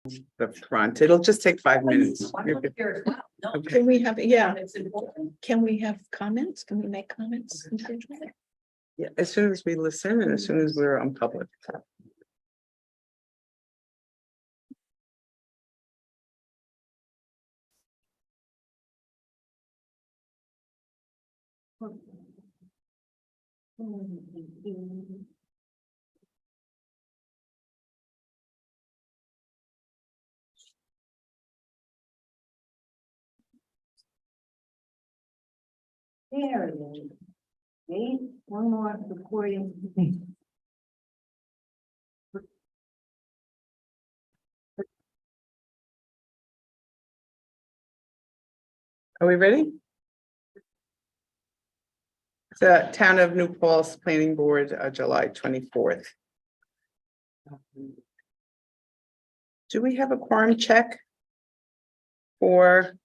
the front. It'll just take 5 minutes. Can we have, yeah, It's important. can we have comments? Can we make comments individually? Yeah, as soon as we listen and as soon as we're on public. There it is. Wait, one more recording. Are we ready? The Town of New Paltz Planning Board, July 24th. Do we have a quorum check for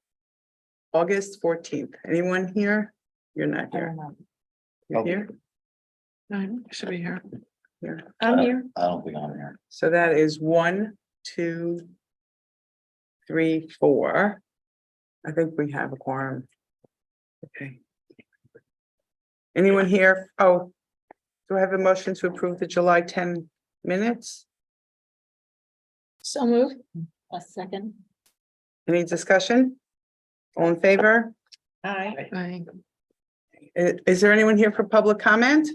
August 14th? Anyone here? You're not here. You're here? I should be here. Here. I'm here. I don't think I'm here. So that is 1, 2, 3, 4. I think we have a quorum. Okay. Anyone here? Oh, do I have a motion to approve the July 10 minutes? So moved. A second. Any discussion? All in favor? Aye. Aye. Is there anyone here for public comment?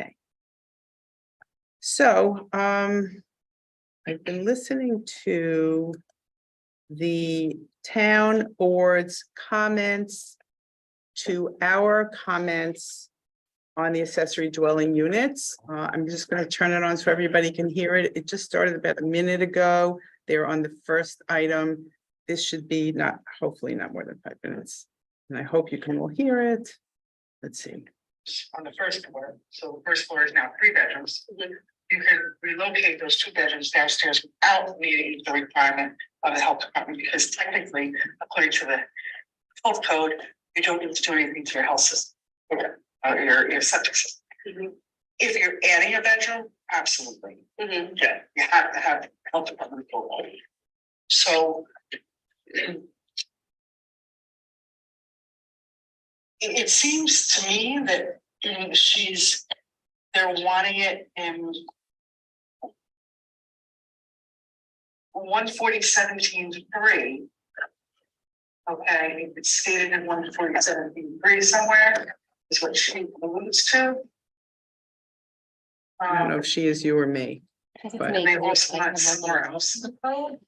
Okay. So, I've been listening to the town board's comments to our comments on the accessory dwelling units. I'm just going to turn it on so everybody can hear it. It just started about a minute ago. They're on the first item. This should be hopefully not more than 5 minutes. And I hope you can all hear it. Let's see. On the first floor, so the first floor is now 3 bedrooms. You can relocate those 2 bedrooms downstairs without meeting the requirement of the health department, because technically, according to the health code, you don't need to do anything to your health system. Or your septic system. If you're adding a bedroom, absolutely. Yeah, you have to have health department approval. So it seems to me that they're wanting it in 140.17.3. Okay, it's stated in 140.17.3 somewhere, is what she alludes to. I don't know if she is you or me. But- Maybe it's not somewhere else in the code.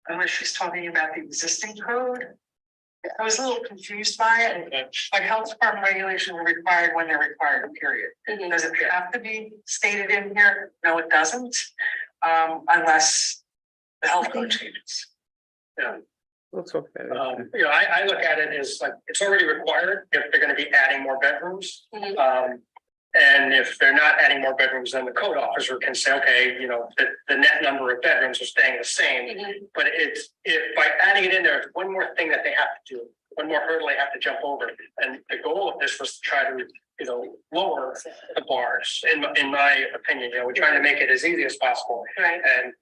Unless she's talking about the existing code. I was a little confused by it, like health department regulations are required when they're required, period. Does it have to be stated in here? No, it doesn't, unless the health code changes. Yeah, We'll talk about it. I look at it as like, it's already required if they're gonna be adding more bedrooms. And if they're not adding more bedrooms, then the code officer can say, okay, the net number of bedrooms are staying the same. But if by adding it in there, it's one more thing that they have to do, one more hurdle they have to jump over. And the goal of this was to try to, lower the bars, in my opinion. We're trying to make it as easy as possible. Right. And,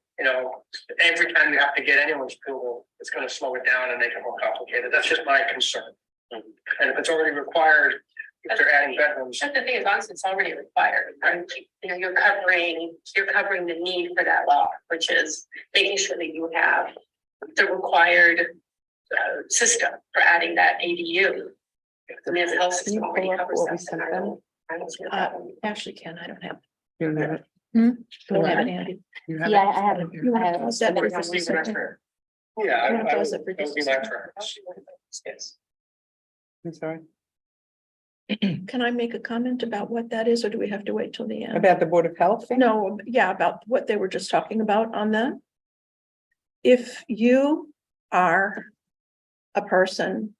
every time you have to get anyone's approval, it's going to slow it down and make it more complicated. That's just my concern. And if it's already required, if they're adding bedrooms. But the thing is, honestly, it's already required, right? You're covering the need for that law, which is making sure that you have the required system for adding that ADU. I mean, if health Can you system already pull up covers what we that, sent then them? I don't see a problem. Ashley can, I don't have. You don't have it? Don't have it, Andy. You have Yeah, it? I have it. You I have have to it. pause that for We're just a just leaving that second. for- Yeah, I'm gonna I pause would it for just be a my second. preference. Yes. I'm sorry. Can I make a comment about what that is, or do we have to wait till the end? About the Board of Health thing? No, yeah, about what they were just talking about on that. If you are a person,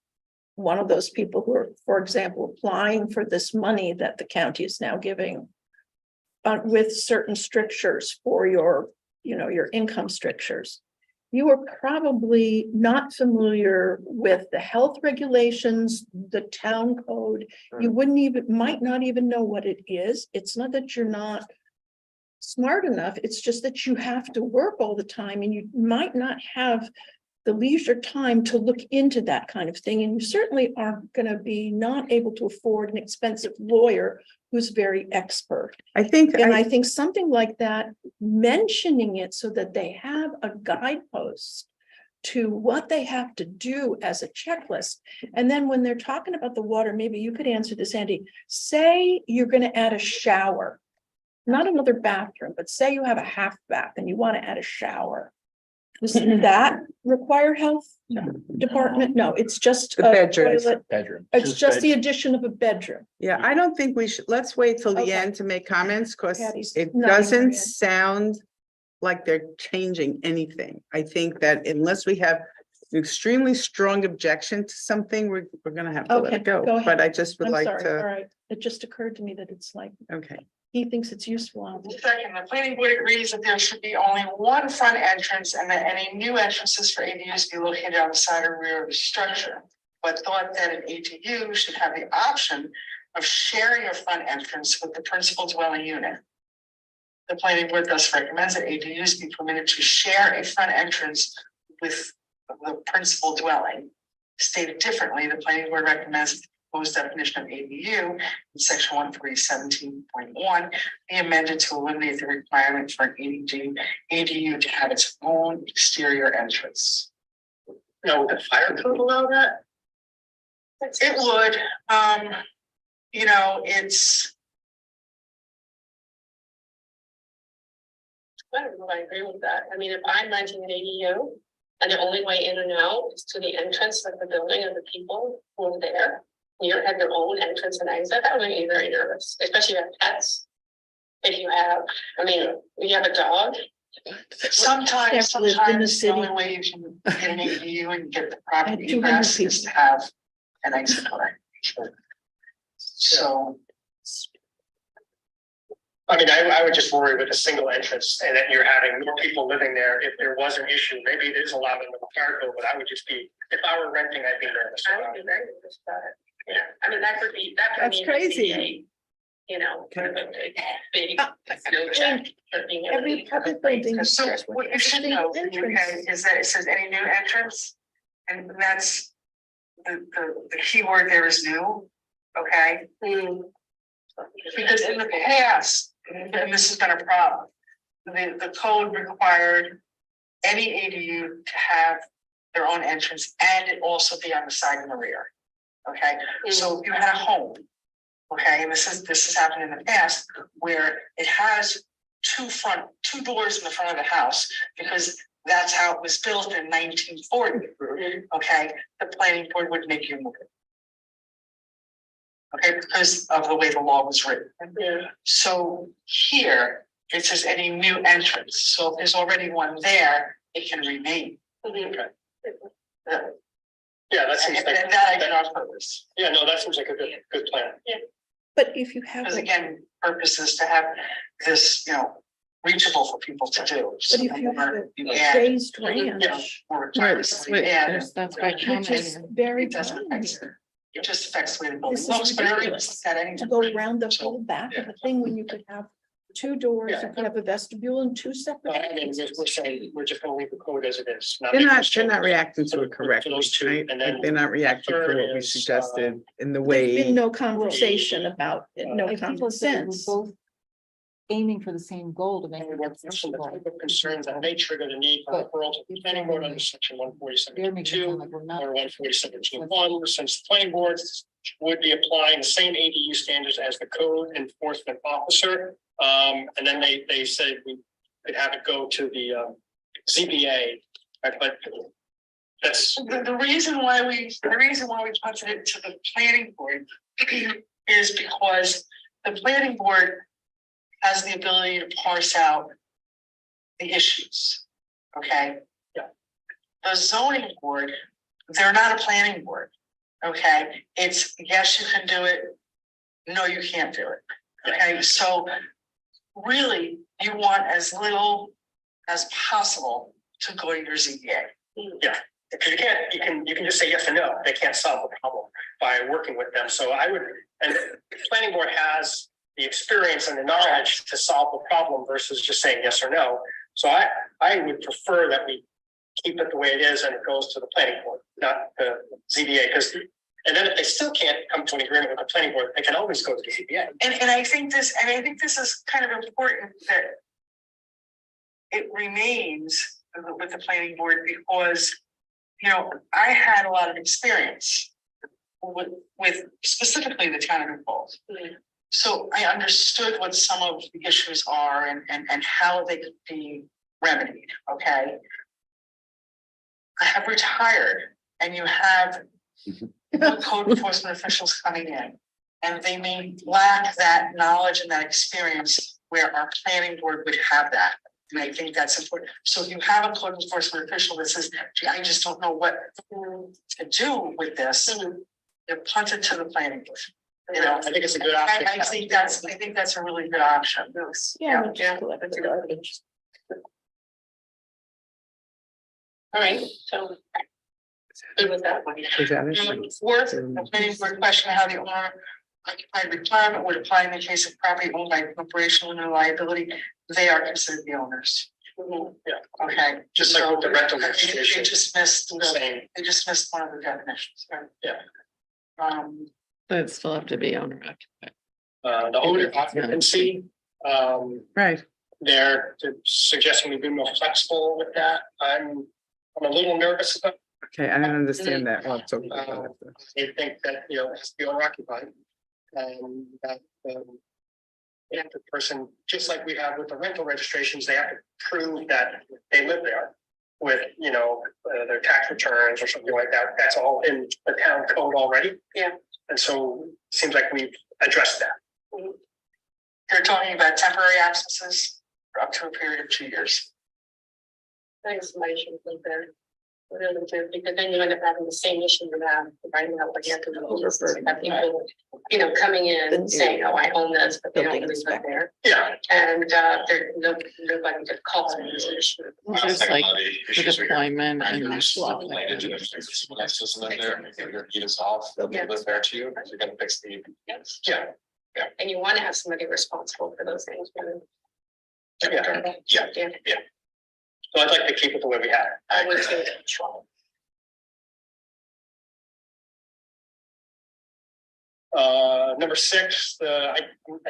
one of those people who are, for example, applying for this money that the county is now giving, with certain strictures for your income strictures, you are probably not familiar with the health regulations, the town code. You might not even know what it is. It's not that you're not smart enough. It's just that you have to work all the time and you might not have the leisure time to look into that kind of thing. And you certainly aren't going to be not able to afford an expensive lawyer who's very expert. I think, And I think something like that, mentioning it so that they have a guidepost to what they have to do as a checklist. And then when they're talking about the water, maybe you could answer this, Andy. Say you're going to add a shower, not another bathroom, but say you have a half bath and you want to add a shower. Does that require health department? No, it's just The a bedrooms. toilet. Bedroom. It's just the addition of a bedroom. yeah, I don't think we should, let's wait till the Okay. end to make comments, because Patty's it nodding her doesn't head. sound like they're changing anything. I think that unless we have an extremely strong objection to something, we're gonna have to let Okay, it go. go ahead. But I just would I'm like sorry, all to, right. It just occurred to me that it's like, okay. he thinks it's useful. Second, the planning board agrees that there should be only one front entrance and that any new entrances for ADUs be located on the side or rear of the structure. But thought that an ADU should have the option of sharing a front entrance with the principal dwelling unit. The planning board thus recommends that ADUs be permitted to share a front entrance with the principal dwelling. Stated differently, the planning board recommends the proposed definition of ADU in section 140.17.1 be amended to eliminate the requirement for an ADU to have its own exterior entrance. Now, with the fire code allow that? It would, it's, I don't know if I agree with that. I mean, if I'm renting an ADU and the only way in and out is to the entrance of the building and the people who are there, you don't have your own entrance and exit, that would make me very nervous, especially if you have pets. If you have, I mean, if you have a dog. sometimes Have lived in the the only city. way you can get an ADU and get the Had property 200 egress is to people. have an exit door. So, I mean, I would just worry with a single entrance and that you're having more people living there. If there was an issue, maybe it is allowed in the fire code, but I would just be, if I were renting, I'd be nervous I about would it. be very nervous about it. Yeah, I mean, that could be, that could That's be. crazy. You know, kind of a big, no I check mean, for being able to Every be public building. so what you should know, okay, is that it says any new entrance. And that's the key word there is new, okay? Because in the past, and this has been a problem, the code required any ADU to have their own entrance and it also be on the side and the rear. Okay, so if you had a home, okay, and this has happened in the past where it has two doors in the front of the house because that's how it was built in 1940. Okay, the planning board would make you move it. Okay, because of the way the law was written. So here, it says any new entrance, so if there's already one there, it can remain. Yeah, that seems And like, that I did on purpose, yeah, no, that seems like a good plan. But if you have, because a- again, purpose is to have this, reachable for people to do. but if you have You a add, raised ranch, more Right, requirements, wait, and That's by which is counting. very it doesn't common affect, here, it just affects the way the building This is looks, but everybody ridiculous. looks at any. to go around the So, whole back of yeah. the thing when you could have two doors, Yeah. you could have a vestibule and two separate. I mean, entrances. we're saying, we're just gonna leave the code as it is. They're make not, those they're not changes. reacting to For it correctly, those two, right? and then They're not reacting to third what we is, suggested in the There's been way. no conversation about it, no If common people say we're sense. both aiming for the same goal to make And it what some of the accessible. type of concerns that may trigger the need for referral to the planning board under section one They're making it sound 47.2 like we're not. or 147.1, since the planning boards would be applying the same ADU standards as the code enforcement officer. And then they said we could have it go to the ZBA, right, but that's, The reason why we punted it to the planning board is because the planning board has the ability to parse out the issues, okay? Yeah. The zoning board, they're not a planning board, okay? It's yes, you can do it, no, you can't do it, okay? So really, you want as little as possible to go to your ZBA. because you can just say yes or no, they can't solve the problem by working with them, so I would, and the planning board has the experience and the knowledge to solve the problem versus just saying yes or no. So I would prefer that we keep it the way it is and it goes to the planning board, not the ZBA, because, and then if they still can't come to an agreement with the planning board, they can always go to the ZBA. And I think this is kind of important that it remains with the planning board because, you know, I had a lot of experience with specifically the town of New Paltz. So I understood what some of the issues are and how they could be remedied, okay? I have retired and you have new code enforcement officials coming in. And they may lack that knowledge and that experience where our planning board would have that. And I think that's important. So if you have a code enforcement official that says, gee, I just don't know what to do with this, you're punted to the planning board. You know, I think it's a good option. I think that's a really good option. Yeah. All right, so. Good with that one. Is that it? Fourth, the planning board question how the owner occupied requirement would apply in the case of property owned by a corporation with no liability. They are considered the owners. Yeah. Okay. Just like with the rental They registration. just missed, Same. they just missed one of the definitions. Yeah. But still have to be owner occupied. The owner occupancy, Right, they're suggesting we be more flexible with that. I'm a little nervous about. okay, I don't understand that. Well, it's okay. I think that, you know, it has to be owner occupied. And that, if the person, just like we have with the rental registrations, they have to prove that they live there with, you know, their tax returns or something like that. That's all in the town code already. Yeah. And so it seems like we've addressed that. You're talking about temporary absences for up to a period of 2 years. I think somebody should think that. Really do, because then you end up having the same issue you have right now, like you have to have people, you know, coming in and saying, oh, I own this, but they don't live there. Yeah. And nobody could call it as an issue. Just like the deployment and. Yes. Yeah. And you want to have somebody responsible for those things. Yeah. Yeah. So I'd like to keep it the way we have. I would say. Number 6, I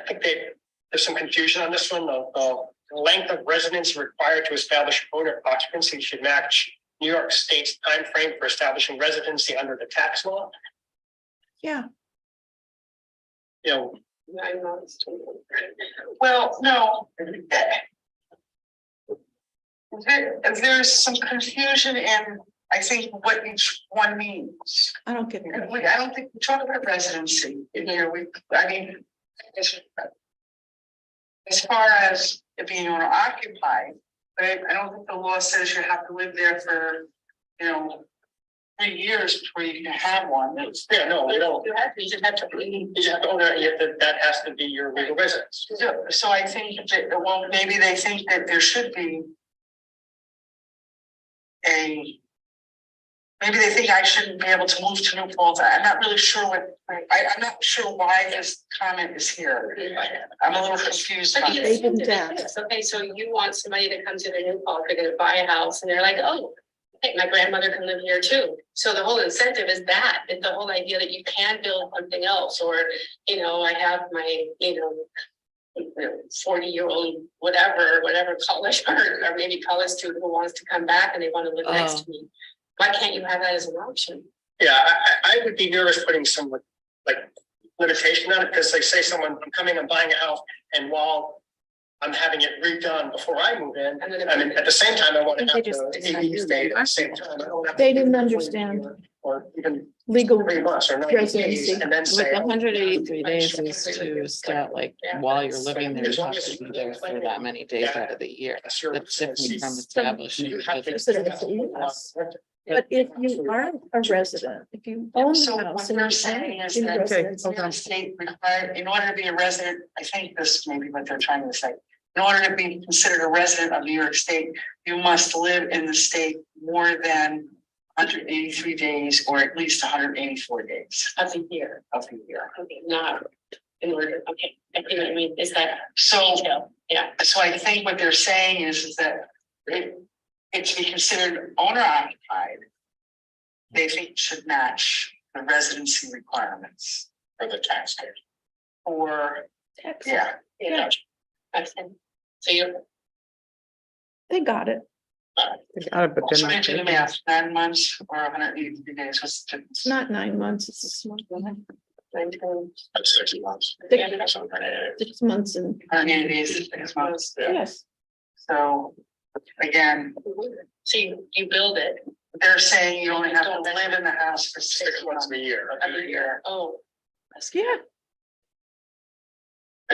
think there's some confusion on this one. The length of residence required to establish owner occupancy should match New York State's time frame for establishing residency under the tax law. Yeah. You know, 9 months. Well, no. There's some confusion in, I think, what each one means. I don't get it. I don't think we talk about residency in here. As far as it being owner occupied, but I don't think the law says you have to live there for, you know, 3 years before you can have one. yeah, no, we don't. You should have to. You just have to own it. That has to be your legal residence. So I think that, well, maybe they think that there should be maybe they think I shouldn't be able to move to New Paltz. I'm not really sure I'm not sure why this comment is here. I'm a little confused. But about you it. They didn't ask. Okay, so you want somebody to come to the New Paltz, they're gonna buy a house and they're like, oh, hey, my grandmother can live here too. So the whole incentive is that, it's the whole idea that you can build something else, or, you know, I have my, 40-year-old, whatever college or maybe college student who wants to come back and they want to live next to me. Why can't you have that as an option? Yeah, I would be nervous putting some like limitation on it, because they say I'm coming, I'm buying a house, and while I'm having it redone before I move in, And then I mean, at the same time, I want to They have just- the AD stay at the same time. I don't have to They didn't do it for understand. Or even Legal 3 months or 90 days, residency. and then With say. 183 days is to start like while you're living there, you have to be there for that many days out of the year. That's your That's different from residency. establishing. You have to- Residency, yes. But if you aren't a resident, if you own So the house what and they're you're saying is in that residence, New York State required, in order to be a resident, I think this may be what they're trying to say. In order to be considered a resident of New York State, you must live in the state more than 183 days or at least 184 days Of the year, of the year. okay, not in order, okay. I think what I mean, is that So, detail, yeah. so I think what they're saying is that it to be considered owner occupied. They think it should match the residency requirements for the tax code. Or, yeah, Yeah. So you're, They got it. But so then I do the math, 9 months or 180 days, what's the difference? It's not 9 months, it's 6 months. 6 months. Yeah. That's what I'm trying to do. 6 months and, 180 days, 6 months. yes, So, again, so you build it they're saying you only have to live in the house for 6 months a year. every year, oh. yeah,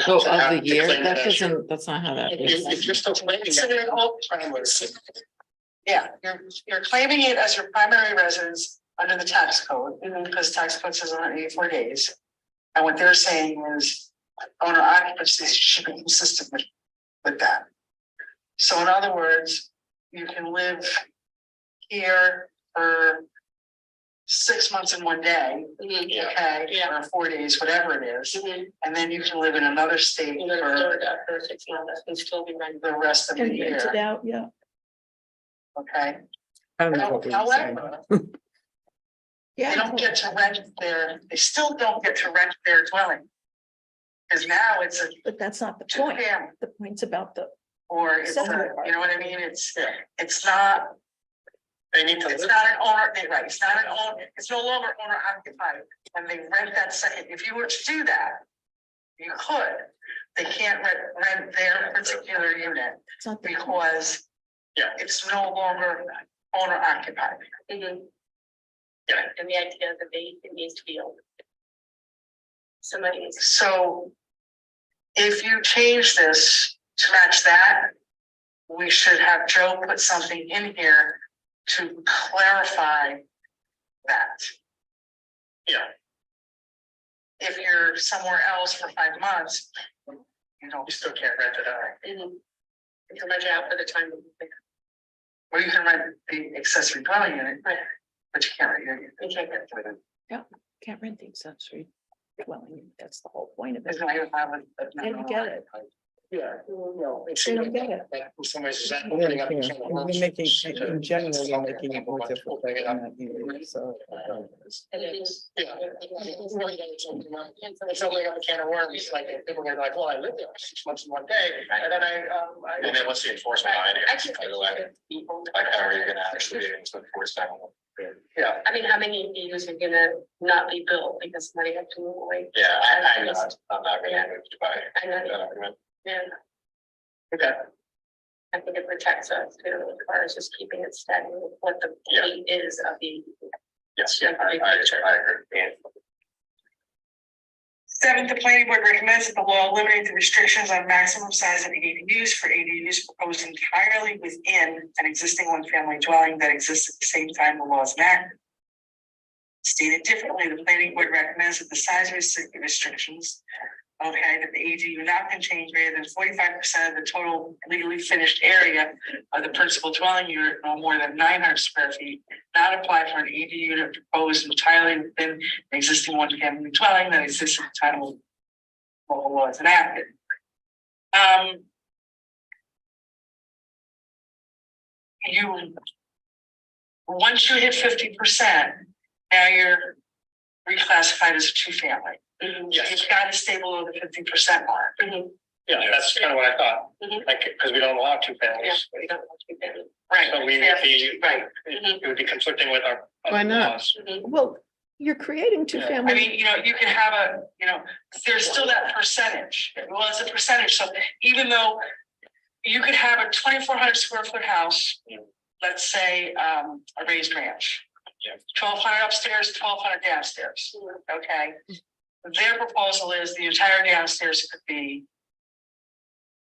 Oh, of the year, that doesn't, that's not how that is. If you're still claiming Consider it all that. Yeah, you're claiming it as your primary residence under the tax code, because tax code says 184 days. And what they're saying is owner occupancy should be consistent with that. So in other words, you can live here for 6 months and 1 day, okay, Yeah. or 4 days, whatever it is. And then you can live in another state You're for Florida for 6 months and still be renting. the rest of the and rent it year, out, yeah. okay? I don't know what we're saying. However, Yeah. they don't get to rent they still don't get to rent their dwelling. Because now it's a But that's not the point. 2-family, The point's about the, or it's a, Separate. you know what I mean, it's not, They need to it's live. not an owner, right, it's not an owner, it's no longer owner occupied. And they rent that second, if you were to do that, you could, they can't rent their particular unit it's not the, because Yeah. it's no longer owner occupied. Yeah, and the idea that it needs to be owned. Somebody needs. So if you change this to match that, we should have Joe put something in here to clarify that. Yeah. If you're somewhere else for 5 months, you don't, You still can't rent it out. You can rent it out for the time. or you can rent the accessory dwelling unit, Right. but you can't rent your. You can't get rid of it. can't rent the accessory dwelling, that's the whole point of it. It's not even have They don't get it. Yeah. No, it's. They don't get it. In some ways, is that Yeah, opening up? yeah. some of the We're works making, to- in general, we're making it more Opening difficult it than up. that either, so. And it is. Yeah. It's really gonna open up- it's opening up a can of worms, like, people are gonna be like, well, I lived there for 6 months in 1 day, and then I. And then what's the enforcement behind it? Actually, By the way, like how are you gonna actually be able to enforce that? Yeah, I mean, how many ADUs are gonna not be built because somebody had to move away? Yeah, I'm not gonna move to buy I know, that argument. yeah, okay, I think it protects us too, as far as just keeping it steady with what the Yeah. point is of the. Yes, yeah, I agree. 7th, the planning board recommends that the law eliminate the restrictions on maximum size of ADUs for ADUs proposed entirely within an existing 1-family dwelling that exists at the same time the law is enacted. Stated differently, the planning board recommends that the size restrictions, okay, that the ADU not contain greater than 45% of the total legally finished area of the principal dwelling unit, no more than 900 square feet, not apply for an ADU unit proposed entirely within an existing 1-family dwelling that exists at the time of local law is enacted. Once you hit 50%, now you're reclassified as a 2-family. Yes. You've got to stay below the 50% mark. yeah, that's kind of what I thought, Mhm. like, because we don't allow 2 Yeah, families. we don't want to be there. Right. So we would be, Right. it would be conflicting with our. Why not? laws. Well, you're creating two Yeah. I family, mean, you can have there's still that percentage. Well, it's a percentage. So even though you could have a 2,400 square foot house, let's say, a raised ranch. Yeah. 1,200 upstairs, 1,200 downstairs. Okay. Their proposal is the entire downstairs could be,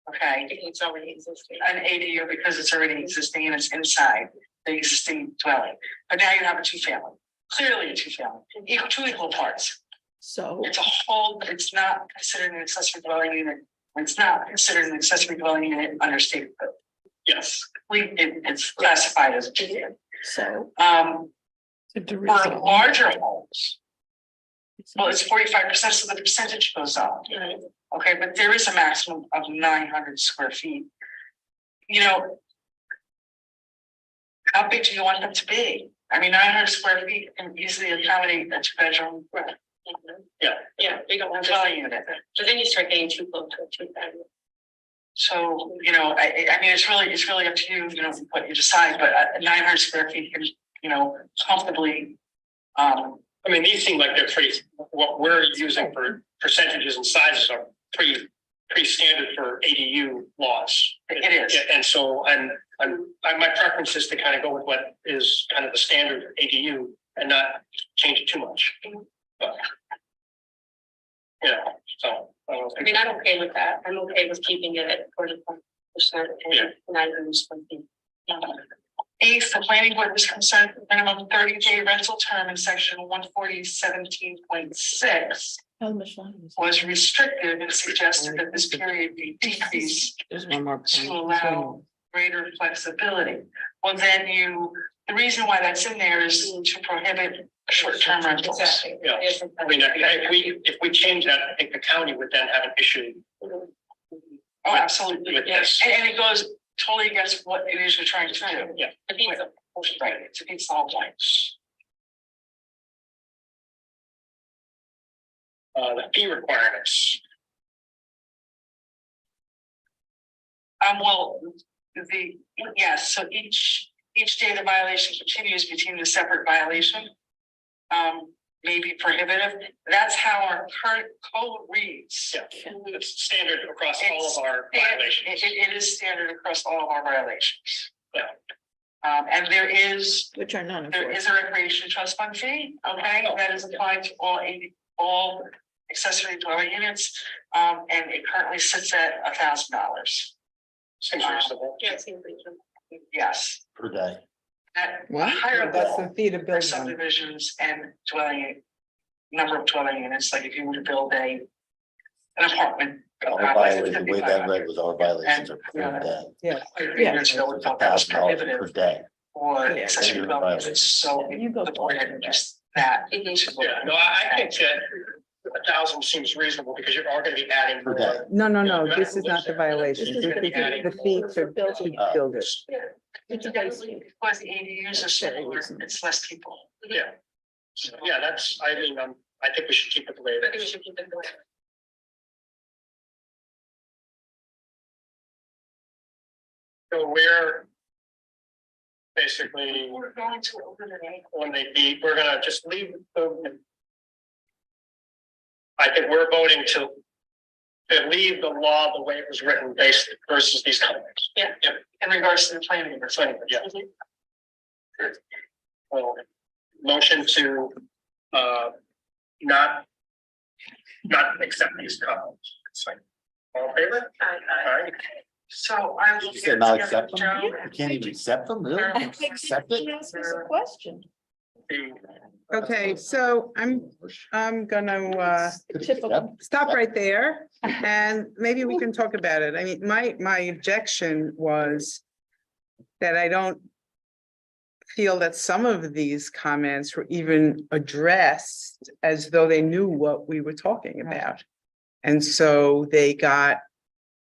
okay, It's already existing. an ADU because it's already existing and it's inside the existing dwelling. But now you have a 2-family, clearly a 2-family, two equal parts. so, It's a whole, it's not considered an accessory dwelling unit. It's not considered an accessory dwelling unit under state code. Yes, It's classified as a 2-family. so. For larger homes, well, it's 45%, so the percentage goes up. Okay, but there is a maximum of 900 square feet. You know. How big do you want them to be? I mean, 900 square feet can easily accommodate a two-bedroom. Yeah, we don't want to, Dwelling unit. but then you start getting too close to a two-bedroom. So, you know, I mean, it's really up to you, you know, what you decide, but 900 square feet can, you know, comfortably. I mean, these seem like they're pretty, what we're using for percentages and sizes are pretty standard for ADU laws. It is. Yeah, and so my preference is to kind of go with what is kind of the standard ADU and not change it too much. But, you know, so. I mean, I'm okay with that. I'm okay with keeping it at 45% Yeah. and 900 square feet. Eighth, the planning board was concerned with minimum 30-day rental term in section 140-17.6 was restrictive and suggested that this period be decreased There's one more. to point. allow greater flexibility. Well, then the reason why that's in there is to prohibit short-term rentals. Exactly. Yeah. I mean, if we change that, I think the county would then have an issue Oh, absolutely. with this. And it goes totally against what it is you're trying to do. Yeah. Right, it's against all rights. The fee requirements. Well, yes, so each day the violation continues between the separate violation. May be prohibitive. That's how our current code reads. Yeah, it's standard across all of our violations. It is standard across all of our violations. Yeah. And there is Which are none a recreation trust fund fee, okay, that is applied to all accessory dwelling units. And it currently sits at $1,000. Seems reasonable. Yeah, it seems reasonable. Yes. Per day. At What? higher That's level the fee to for build one. subdivisions and number of dwelling units, like if you were to build an apartment. Our violation, the way that read was our violations are per day. Yeah. Years ago, we felt that was $1,000 prohibitive per day. for Yeah. accessory dwelling units, so You go the board had reduced that. Yeah, no, I think that 1,000 seems reasonable because you're all gonna be adding Per more. day. No, this is not the violation. This is This is the the fee to build it. Because the ADUs are smaller, it's less people. Yeah. So, yeah, that's, I mean, I think we should keep it the way I it think we is. should keep it going. So we're basically, We're going to eliminate. when they be, we're gonna just leave the. I think we're voting to leave the law the way it was written based versus these comments. Yeah. In regards to the planning. board. Yeah. Well, motion to, not accept these comments. It's like, all in favor? Aye. So I will. You said not get together accept with them? Joe. You can't even accept them, really? Accept it? Question. Okay, so I'm gonna Typical. stop right there and maybe we can talk about it. I mean, my objection was that I don't feel that some of these comments were even addressed as though they knew what we were talking Right. about. And so they got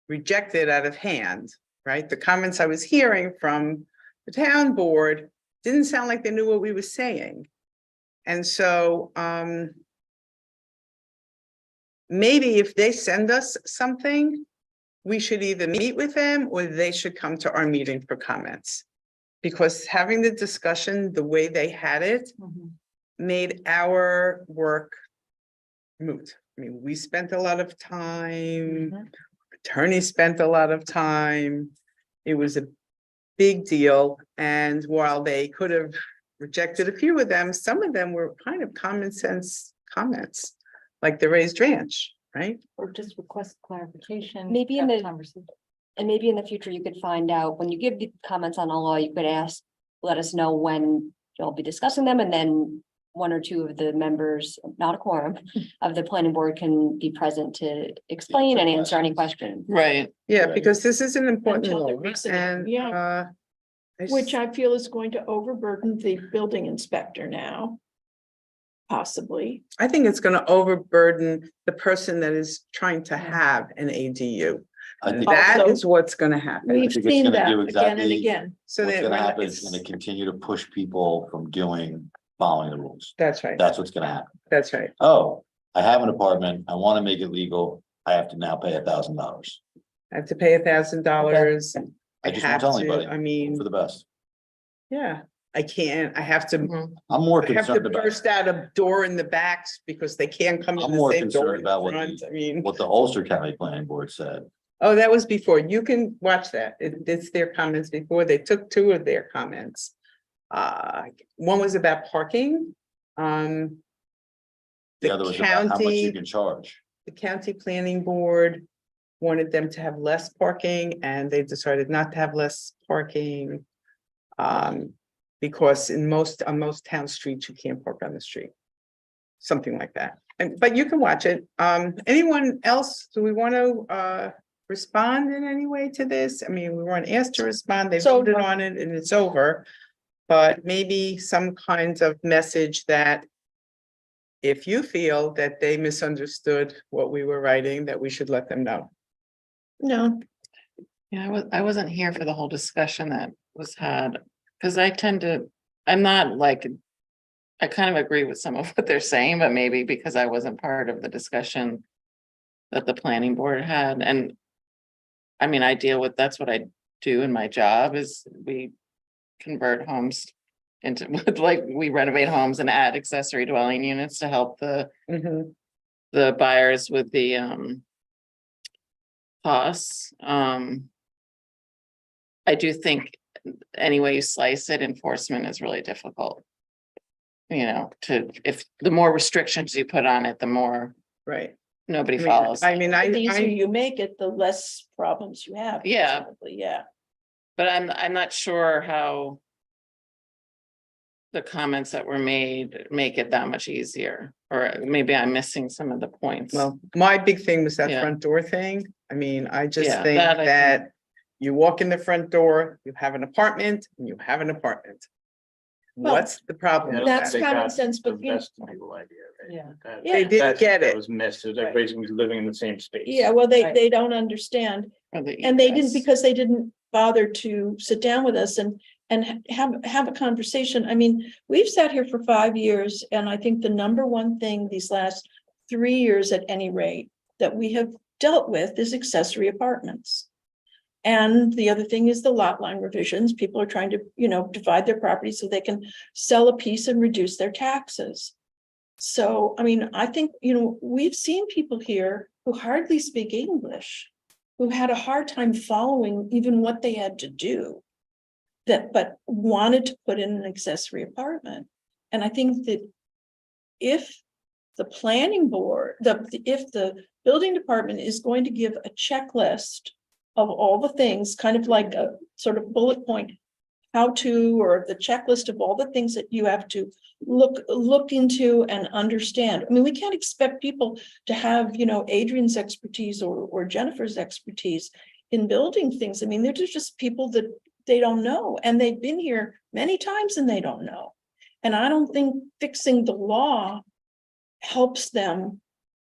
rejected out of hand, right? The comments I was hearing from the town board didn't sound like they knew what we were saying. And so, maybe if they send us something, we should either meet with them or they should come to our meeting for comments. Because having the discussion the way they had it made our work moot. I mean, we spent a lot of time, attorneys spent a lot of time. It was a big deal. And while they could have rejected a few of them, some of them were kind of common sense comments, like the raised ranch, right? Or just request clarification. Maybe in have the- conversation. And maybe in the future, you could find out, when you give the comments on a law, you could let us know when you'll be discussing them, and then one or two of the members, not a quorum, of the planning board can be present to explain and answer any questions. Right. Yeah, because this is an important Until the law reasoning, and, yeah. I s- Which I feel is going to overburden the building inspector now. possibly. I think it's gonna overburden the person that is trying to have an ADU. I think That Also- is what's gonna happen. We've think it's seen gonna that do again and exactly- again. So what's that gonna we're not- happen is it's gonna continue to push people from following the rules. That's right, That's what's gonna happen. that's right. Oh, I have an apartment, I wanna make it legal, I have to now pay $1,000. I have to pay $1,000. I just won't tell anybody. I mean, For the best. yeah, I can't, I have to. I'm more I have to concerned about burst out a door in the backs because they can't come in I'm the more same door concerned in the about what front. I mean, what the Ulster County Planning Board said. oh, that was before. You can watch that. It's their comments before. They took two of their comments. One was about parking. The other was about how much you can charge. The county planning board wanted them to have less parking and they decided not to have less parking. Because on most town streets, you can't park on the street. Something like that. But you can watch it. Anyone else, do we want to respond in any way to this? I mean, we weren't asked to respond. They So- voted on it and it's over. But maybe some kinds of message that if you feel that they misunderstood what we were writing, that we should let them know. No, Yeah, I wasn't here for the whole discussion that was had, because I'm not like. I kind of agree with some of what they're saying, but maybe because I wasn't part of the discussion. That the planning board had, and. I mean, that's what I do in my job is we convert homes. Into like we renovate homes and add accessory dwelling units to help the buyers with the costs. I do think any way you slice it, enforcement is really difficult. You know, if the more restrictions you put on it, the more Right. nobody follows. I mean, the easier you make it, the less problems you have. Yeah. presumably, Yeah. But I'm not sure how. The comments that were made make it that much easier, or maybe I'm missing some of the points. Well, my big thing was that Yeah. front door thing. I mean, I just Yeah, think that I that you walk in the front door, you have an apartment, and you have an apartment. Well, What's the problem? with That's that? common sense, but you- Yeah. They didn't get That it. was missed, is everybody's gonna be living in the same space. yeah, well, they don't understand. Or the And they didn't, egress. because they didn't bother to sit down with us and have a conversation. I mean, we've sat here for 5 years, and I think the number one thing these last 3 years at any rate that we have dealt with is accessory apartments. And the other thing is the lot line revisions. People are trying to, divide their property so they can sell a piece and reduce their taxes. So, I mean, I think, we've seen people here who hardly speak English, who had a hard time following even what they had to do. But wanted to put in an accessory apartment. And I think that if the planning board, if the building department is going to give a checklist of all the things, kind of like a sort of bullet point, how to, or the checklist of all the things that you have to look into and understand. I mean, we can't expect people to have, Adrian's expertise or Jennifer's expertise in building things. I mean, they're just people that they don't know, and they've been here many times and they don't know. And I don't think fixing the law helps them.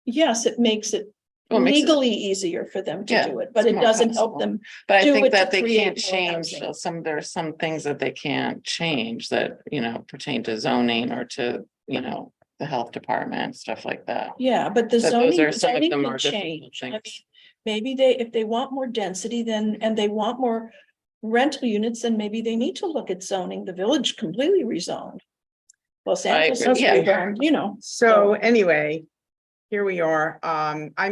Yes, it makes it Well, it makes it- legally easier for them to Yeah, do it, but it's it more doesn't help possible. them. But I do think it to that they create can't more change, housing. there are some things that they can't change that, pertain to zoning or to, the health department, stuff like that. Yeah, but the But those are zoning, some of zoning the more can difficult change. I mean, things. maybe if they want more density, and they want more rental units, then maybe they need to look at zoning the village completely rezoned. Los I Angeles agree, is yeah. rezoned, So anyway, here we are. I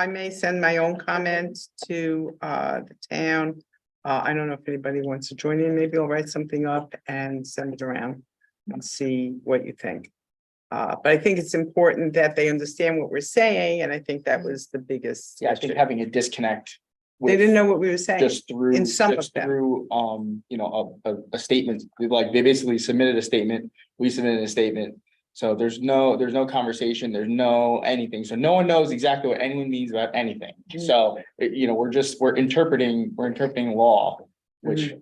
may send my own comments to the town. I don't know if anybody wants to join in. Maybe I'll write something up and send it around and see what you think. But I think it's important that they understand what we're saying, and I think that was the biggest. Yeah, I think issue. having a disconnect. They didn't know what we were saying. Just through, in some of just them. through, a statement, like they basically submitted a statement, we submitted a statement. So there's no conversation, there's no anything, so no one knows exactly what anyone means about anything. So, we're interpreting law, which,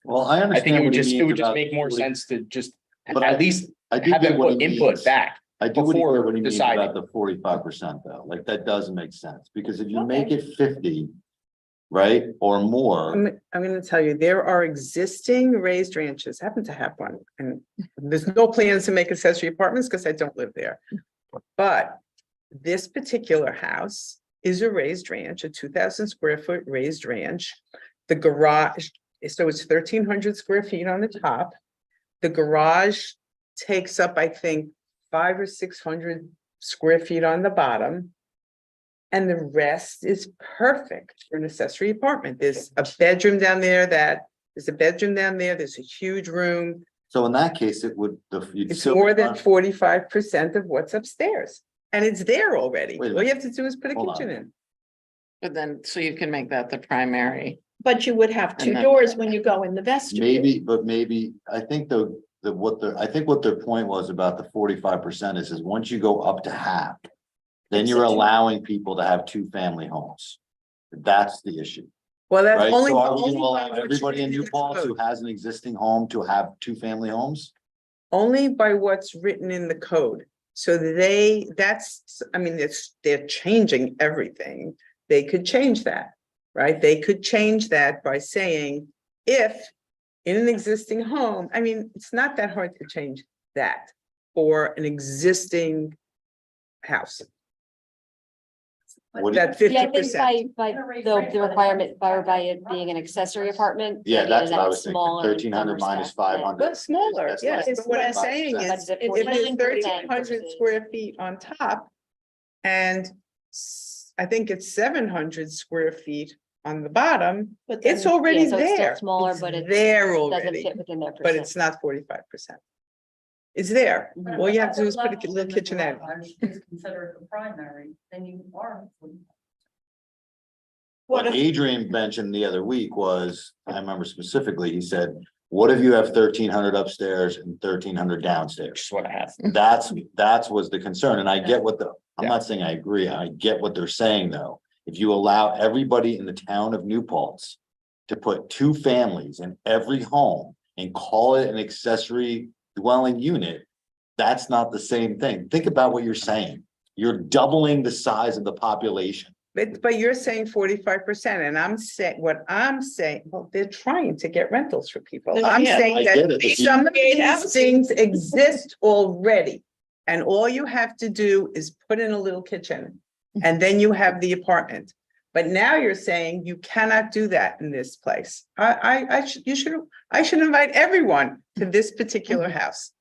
Well, I I understand. think it would what he just means make about- more sense to just But at least I do have get them what put he input means. back. I do what he before what he means deciding. about the 45% though, like that doesn't make sense, because if you make Okay. it 50. Right, or more, I'm gonna tell you, there are existing raised ranches, happen to have one, and there's no plans to make accessory apartments because I don't live there. But this particular house is a raised ranch, a 2,000 square foot raised ranch. The garage, so it's 1,300 square feet on the top. The garage takes up, I think, 500 or 600 square feet on the bottom. And the rest is perfect for an accessory apartment. There's a bedroom down there there's a bedroom down there, there's a huge room. so in that case, it would, you'd It's still. more than 45% of what's upstairs. And it's there already. Wait a All you have to do is put a Hold on. kitchen in. But then, so you can make that the primary. But you would have two And then- doors when you go in the vestibule. Maybe, I think I think what their point was about the 45% is once you go up to half. Then you're It's a two- allowing people to have 2-family homes. That's the issue, Well, that's right? only. So are we only gonna allow by what's everybody in written New the Paltz who code. has an existing home to have 2-family homes? Only by what's written in the code. So they're changing everything. They could change that, right? They could change that by saying, if in an existing home, it's not that hard to change that for an existing house. What do you- That Yeah, I 50%. think by the requirement, by it being an accessory apartment. Yeah, the that's idea what I that was it's thinking, smaller 1,300 number minus stuff, yeah. 500. But smaller, That's yes, less but what I'm than saying 5%. is, But is it if it's 49% 1,300 versus- square feet on top. And I think it's 700 square feet on the bottom, But it's then- already Yeah, so it's still there. smaller, It's but it there doesn't already, fit within their but percent. it's not 45%. It's there. Mhm. All you have to do is put a little kitchenette. Is considered the primary, then you are. What What if- Adrian mentioned the other week was, I remember specifically, he said, what if you have 1,300 upstairs and 1,300 downstairs? Which is what I have. That's was the concern, and I get what I'm Yeah. not saying I agree, I get what they're saying, though. If you allow everybody in the town of New Paltz to put 2 families in every home and call it an accessory dwelling unit, that's not the same thing. Think about what you're saying. You're doubling the size of the population. But you're saying 45%, and what I'm saying, well, they're trying to get rentals for people. They I'm can't. saying I get that it. some of Create these housing. things exist already. And all you have to do is put in a little kitchen, and then you have the apartment. But now you're saying you cannot do that in this place. I should invite everyone to this particular house.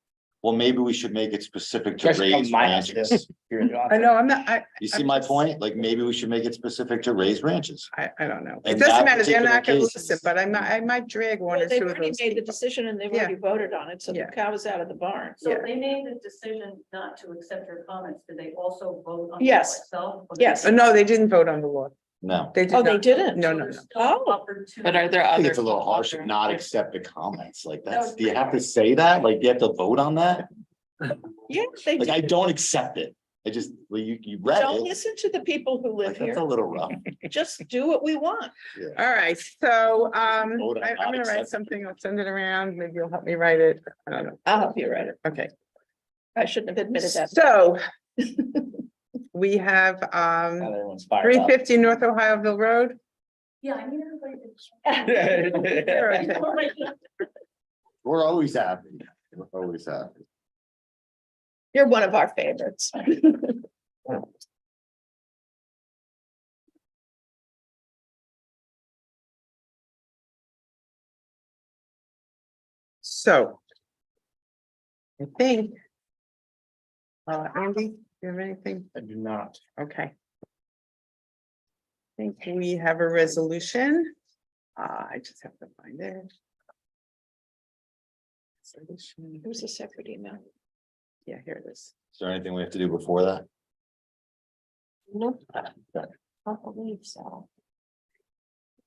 Well, maybe we should make it specific to Especially on raised my house. ranches. Here in the I office. know, I'm not, You see I'm my just- point? Like, maybe we should make it specific to raised ranches. I don't know. In It doesn't that matter, they're not gonna particular case. listen, but I might drag one Well, or they've two of already those. made the people. decision and they've Yeah. already voted on it, so the Yeah. cow is out of the barn. So Yeah. they made the decision not to accept your comments. Did they also vote on? Yes. the law itself? Yes. No, they didn't vote on the law. No. They did Oh, they not. didn't? No, So no, they're no. still Oh. offered to- But are there I other? think it's a little harsh to not other- accept the comments. Like, That that's, was do you have to pretty say that? Like, you have to vote on that? Yeah, they Like, I did. don't accept it. I just, well, you read Don't it. listen to the people who live Like, that's a here. little rough. Just do what we want. All right, so Vote on I'm not gonna write accepting. something, I'll send it around, maybe you'll help me write it. I don't know. I'll help you write it. Okay, I shouldn't have admitted that. so we have Now everyone's fired up. 350 North Ohioville Road. Yeah, I need everybody to. You're okay. We're always happy. We're always happy. You're one of our favorites. So I think Andy, you have anything? I do not. Okay. I think we have a resolution. I just have to find it. Resolution. It was a separate email. Yeah, here it is. Is there anything we have to do before that? Nope. I don't believe so.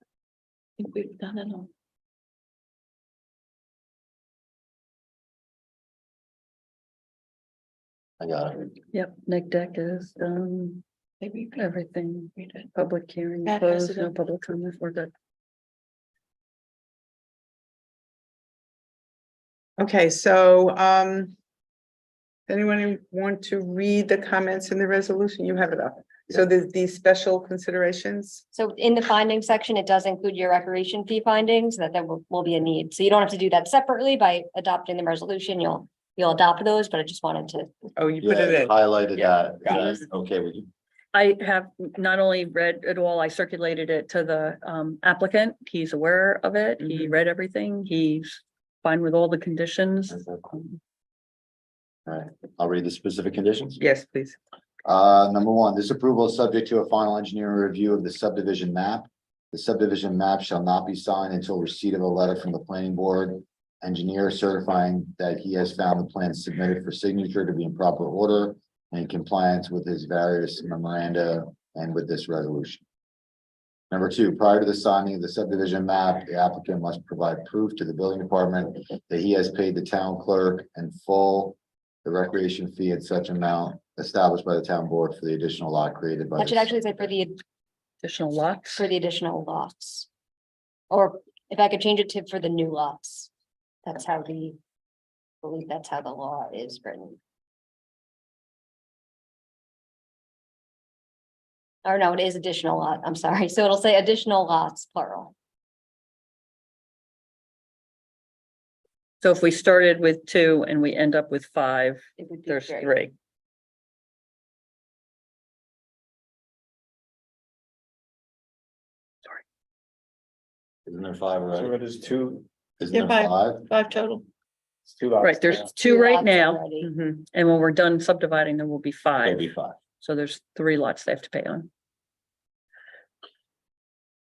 I think we've done it all. I got it. Yep, neg deck is, Maybe you can everything, read it. public hearing Matt has closed, it no up. public comment, we're good. Okay, so, anyone want to read the comments in the resolution? You have it up. So these special considerations? So in the findings section, it does include your recreation fee findings, that there will be a need. So you don't have to do that separately by adopting the resolution. You'll adopt those, but I just wanted to. Oh, you put Yeah, it in. highlighted Yeah, that. got Is that okay with you? I have not only read it all, I circulated it to the applicant. He's aware of it. He read everything. He's fine with all the conditions. All right, I'll read the specific conditions. Yes, please. Number one, this approval is subject to a final engineering review of the subdivision map. The subdivision map shall not be signed until receipt of a letter from the planning board engineer certifying that he has found the plan submitted for signature to be in proper order and in compliance with his various memoranda and with this resolution. Number two, prior to the signing of the subdivision map, the applicant must provide proof to the building department that he has paid the town clerk in full the recreation fee at such amount established by the town board for the additional lot created by. That should this- actually say Additional lots. for the additional lots. Or if I could change it to for the new lots. That's how I believe that's how the law is written. Or no, it is additional lot. I'm sorry. So it'll say additional lots plural. So if we started with 2 and we end up with 5, It would be there's three. 3. Isn't there five So already? it is two, Isn't Yeah, there five? 5 total. it's two lots. Right, there's now. 2 right lots now. already. Mhm. And when we're done subdividing, there will be It'll 5. be five. So there's 3 lots they have to pay on.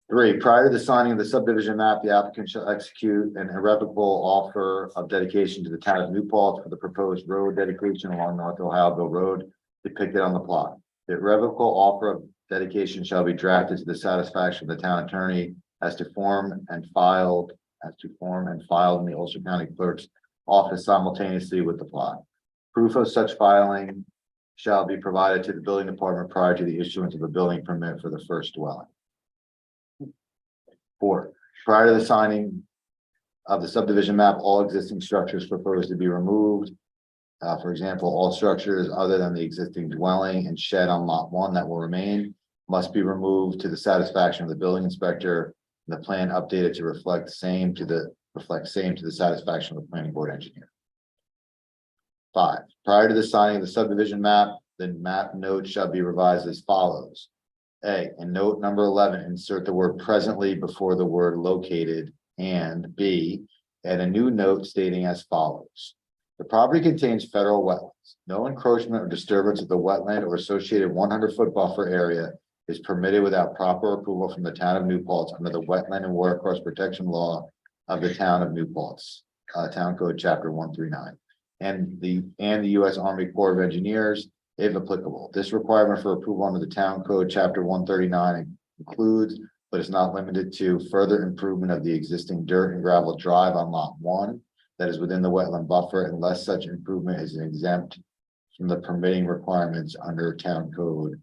Three, prior to the signing of the subdivision map, the applicant shall execute an irrevocable offer of dedication to the town of New Paltz for the proposed road dedication along North Ohioville Road depicted on the plot. The irrevocable offer of dedication shall be drafted to the satisfaction of the town attorney as to form and filed in the Ulster County Clerk's office simultaneously with the plot. Proof of such filing shall be provided to the building department prior to the issuance of a building permit for the first dwelling. Four, prior to the signing of the subdivision map, all existing structures proposed to be removed. For example, all structures other than the existing dwelling and shed on lot 1 that will remain must be removed to the satisfaction of the building inspector. And the plan updated to reflect same to the satisfaction of the planning board engineer. 5, prior to the signing of the subdivision map, the map note shall be revised as follows. A, in note number 11, insert the word presently before the word located, and B, add a new note stating as follows. The property contains federal wetlands. No encroachment or disturbance of the wetland or associated 100-foot buffer area is permitted without proper approval from the town of New Paltz under the Wetland and Watercourse Protection Law of the town of New Paltz, Town Code Chapter 139, and the U.S. Army Corps of Engineers, if applicable. This requirement for approval under the Town Code Chapter 139 includes, but is not limited to, further improvement of the existing dirt and gravel drive on Lot 1 that is within the wetland buffer unless such improvement is exempt from the permitting requirements under Town Code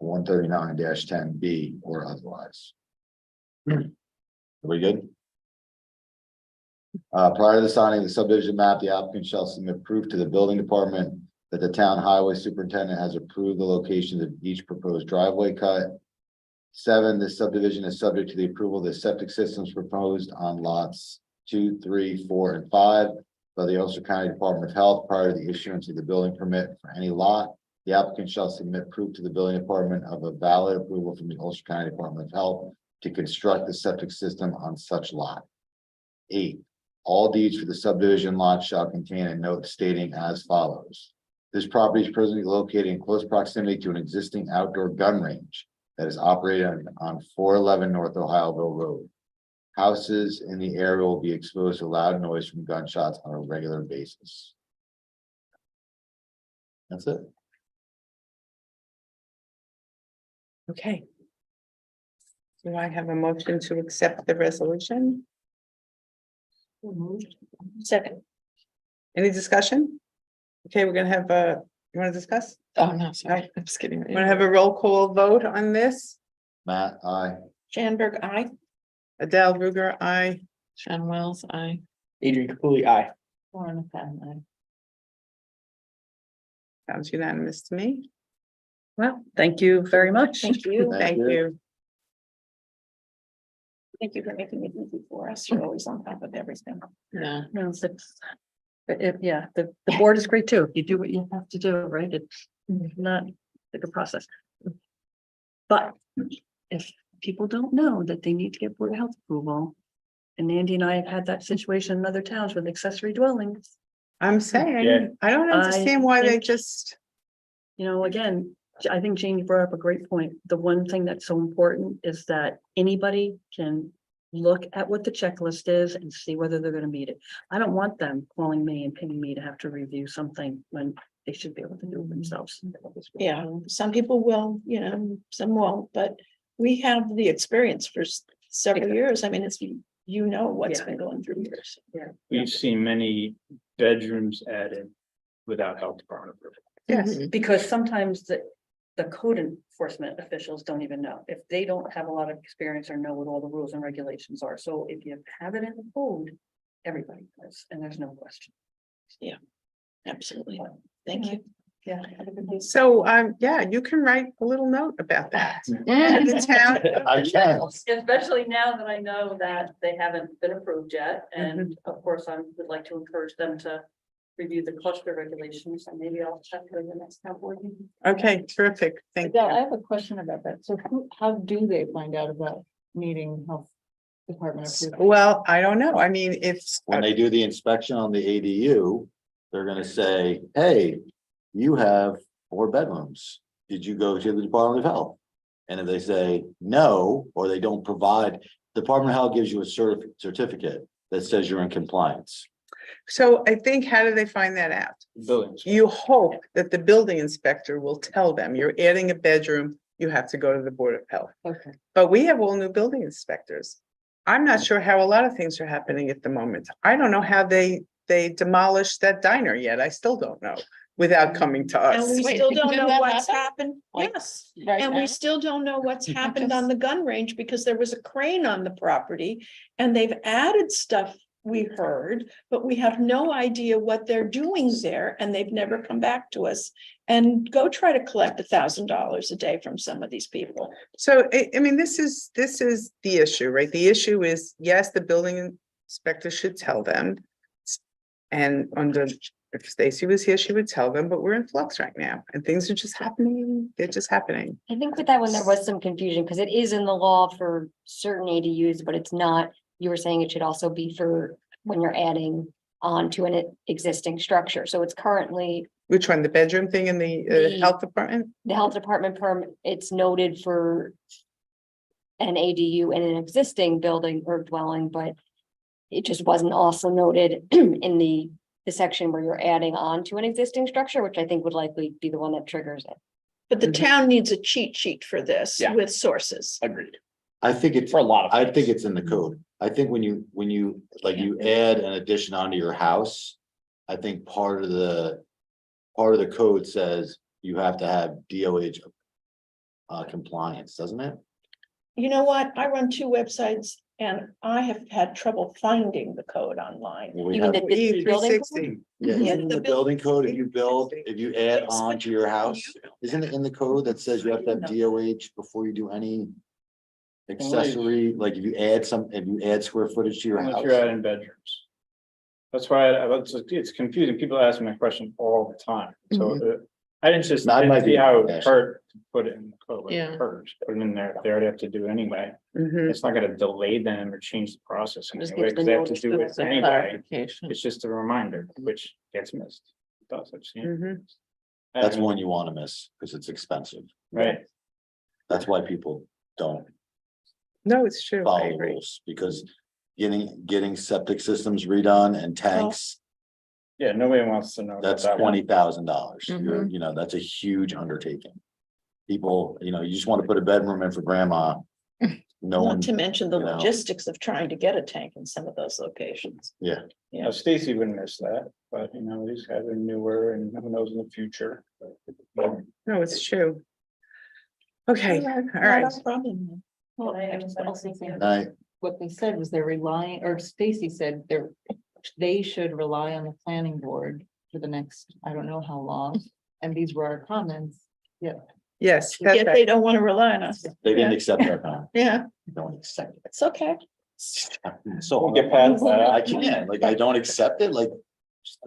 139-10B or otherwise. Are we good? Prior to the signing of the subdivision map, the applicant shall submit proof to the building department that the town highway superintendent has approved the locations of each proposed driveway cut. 7, this subdivision is subject to the approval of the septic systems proposed on lots 2, 3, 4, and 5 by the Ulster County Department of Health prior to the issuance of the building permit for any lot. The applicant shall submit proof to the building department of a valid approval from the Ulster County Department of Health to construct the septic system on such lot. 8, all deeds for the subdivision lot shall contain a note stating as follows. This property is presently located in close proximity to an existing outdoor gun range that is operated on 411 North Ohioville Road. Houses in the area will be exposed to loud noise from gunshots on a regular basis. That's it. Okay. Do I have a motion to accept the resolution? Second. Any discussion? Okay, we're gonna have you wanna discuss? Oh, no, sorry. I'm just kidding. We're gonna have a roll call vote on this. Matt, aye. Shanberg, aye. Adele Ruger, aye. Sean Wells, I. Adrian Capuli, aye. Or in a family. Sounds unanimous to me. Well, thank you very much. Thank you. Thank you. Thank you for making it easy for us. You're always on top of everything. Yeah. No, yeah, the board is great too. You do what you have to do, right? It's not like a process. But if people don't know that they need to get Board of Health approval, and Andy and I have had that situation in other towns with accessory dwellings, I'm Yeah. saying, I don't understand why they just, you know, again, I think Jamie brought up a great point. The one thing that's so important is that anybody can look at what the checklist is and see whether they're gonna meet it. I don't want them calling me and pinging me to have to review something when they should be able to do it themselves. Yeah, some people will, you know, some won't, but we have the experience for several years. I mean, it's, you know, what's Yeah. been going through years. We've seen many bedrooms added without health department approval. yes, Because sometimes the code enforcement officials don't even know, if they don't have a lot of experience or know what all the rules and regulations are. So if you have it in the code, everybody does, and there's no question. Absolutely. Thank you. Yeah. so, yeah, you can write a little note about that. To the town, I can. Especially now that I know that they haven't been approved yet, and of course, I would like to encourage them to review the cluster regulations, and maybe I'll check for the next town board meeting. okay, terrific, thank Yeah, I you. have a question about that. So how do they find out about needing health department approval? Well, I don't know, I mean, if, When they do the inspection on the ADU, they're gonna say, hey, you have 4 bedrooms. Did you go to the Department of Health? And if they say no, or they don't provide, Department of Health gives you a certificate that says you're in compliance. so I think, how do they find that out? Buildings. You hope that the building inspector will tell them, you're adding a bedroom, you have to go to the Board of Health. Okay. But we have all new building inspectors. I'm not sure how a lot of things are happening at the moment. I don't know how they demolished that diner yet. I still don't know without coming to And us. we Wait, still did don't know that what's happen? happened. Like, Yes. right And now? we still don't know what's I happened on just- the gun range because there was a crane on the property and they've added stuff we heard, but we have no idea what they're doing there and they've never come back to us. And go try to collect $1,000 a day from some of these people. So, I mean, this is the issue, right? The issue is, yes, the building inspector should tell them. And if Stacy was here, she would tell them, but we're in flux right now and things are just happening. They're just happening. I think with that one, there was some confusion because it is in the law for certain ADUs, but it's not. You were saying it should also be for when you're adding on to an existing structure. So it's currently Which one, the bedroom thing in the The- health department? the health department permit, it's noted for an ADU in an existing building or dwelling, but it just wasn't also noted in the section where you're adding on to an existing structure, which I think would likely be the one that triggers it. But the Mhm. town needs a cheat sheet for this Yeah. with sources. Agreed. I think it's, For a lot of. I think things. it's in the code. I think when you, like, you add an addition onto your house. I think part of the code says you have to have DOH. Compliance, doesn't it? You know what? I run 2 websites and I have had trouble finding the code online. Well, we Even have- the E building code? 360. Yeah, Yeah, in the the building code, if you build, 360. if you add on to your house, isn't it in the code that says you have to have DOH before you do any? Accessory, like if you add square footage to your Unless you're house, adding bedrooms. That's why it's confusing. People ask me that question all the time. So I didn't just That might didn't see be how it fashion. hurt to put it in the code. Like, Yeah. it hurts, put it in there. They already have to do it anyway. Mhm. It's not gonna delay them or change the process in Just any way, gives the because they have to notice do to it us. anyway. Clarification. It's just a reminder, which gets missed. It does, I've seen it. Mhm. that's one you wanna miss, cause it's expensive. Right. That's why people don't No, it's true. I follow the agree. rules, because getting septic systems redone and tanks, Yeah, nobody wants to know. about that's that one. $20,000. Mhm. You know, that's a huge undertaking. People, you know, you just wanna put a bedroom in for grandma. No one, Not to mention the you know. logistics of trying to get a tank in some of those locations. yeah, Now, Stacy wouldn't miss that, but you know, these guys are newer and who knows in the future. No, it's true. Okay, all Not right. our problem. Well, I just also think I, what they said was they're relying, or Stacy said they're they should rely on the planning board for the next, I don't know how long, and these were our comments. Yeah. Yes, Yet that's they right. don't want to rely on us. They didn't accept our comment. Yeah, Don't accept it. it's okay. So We'll get past that. I can't, like, I don't accept it, like.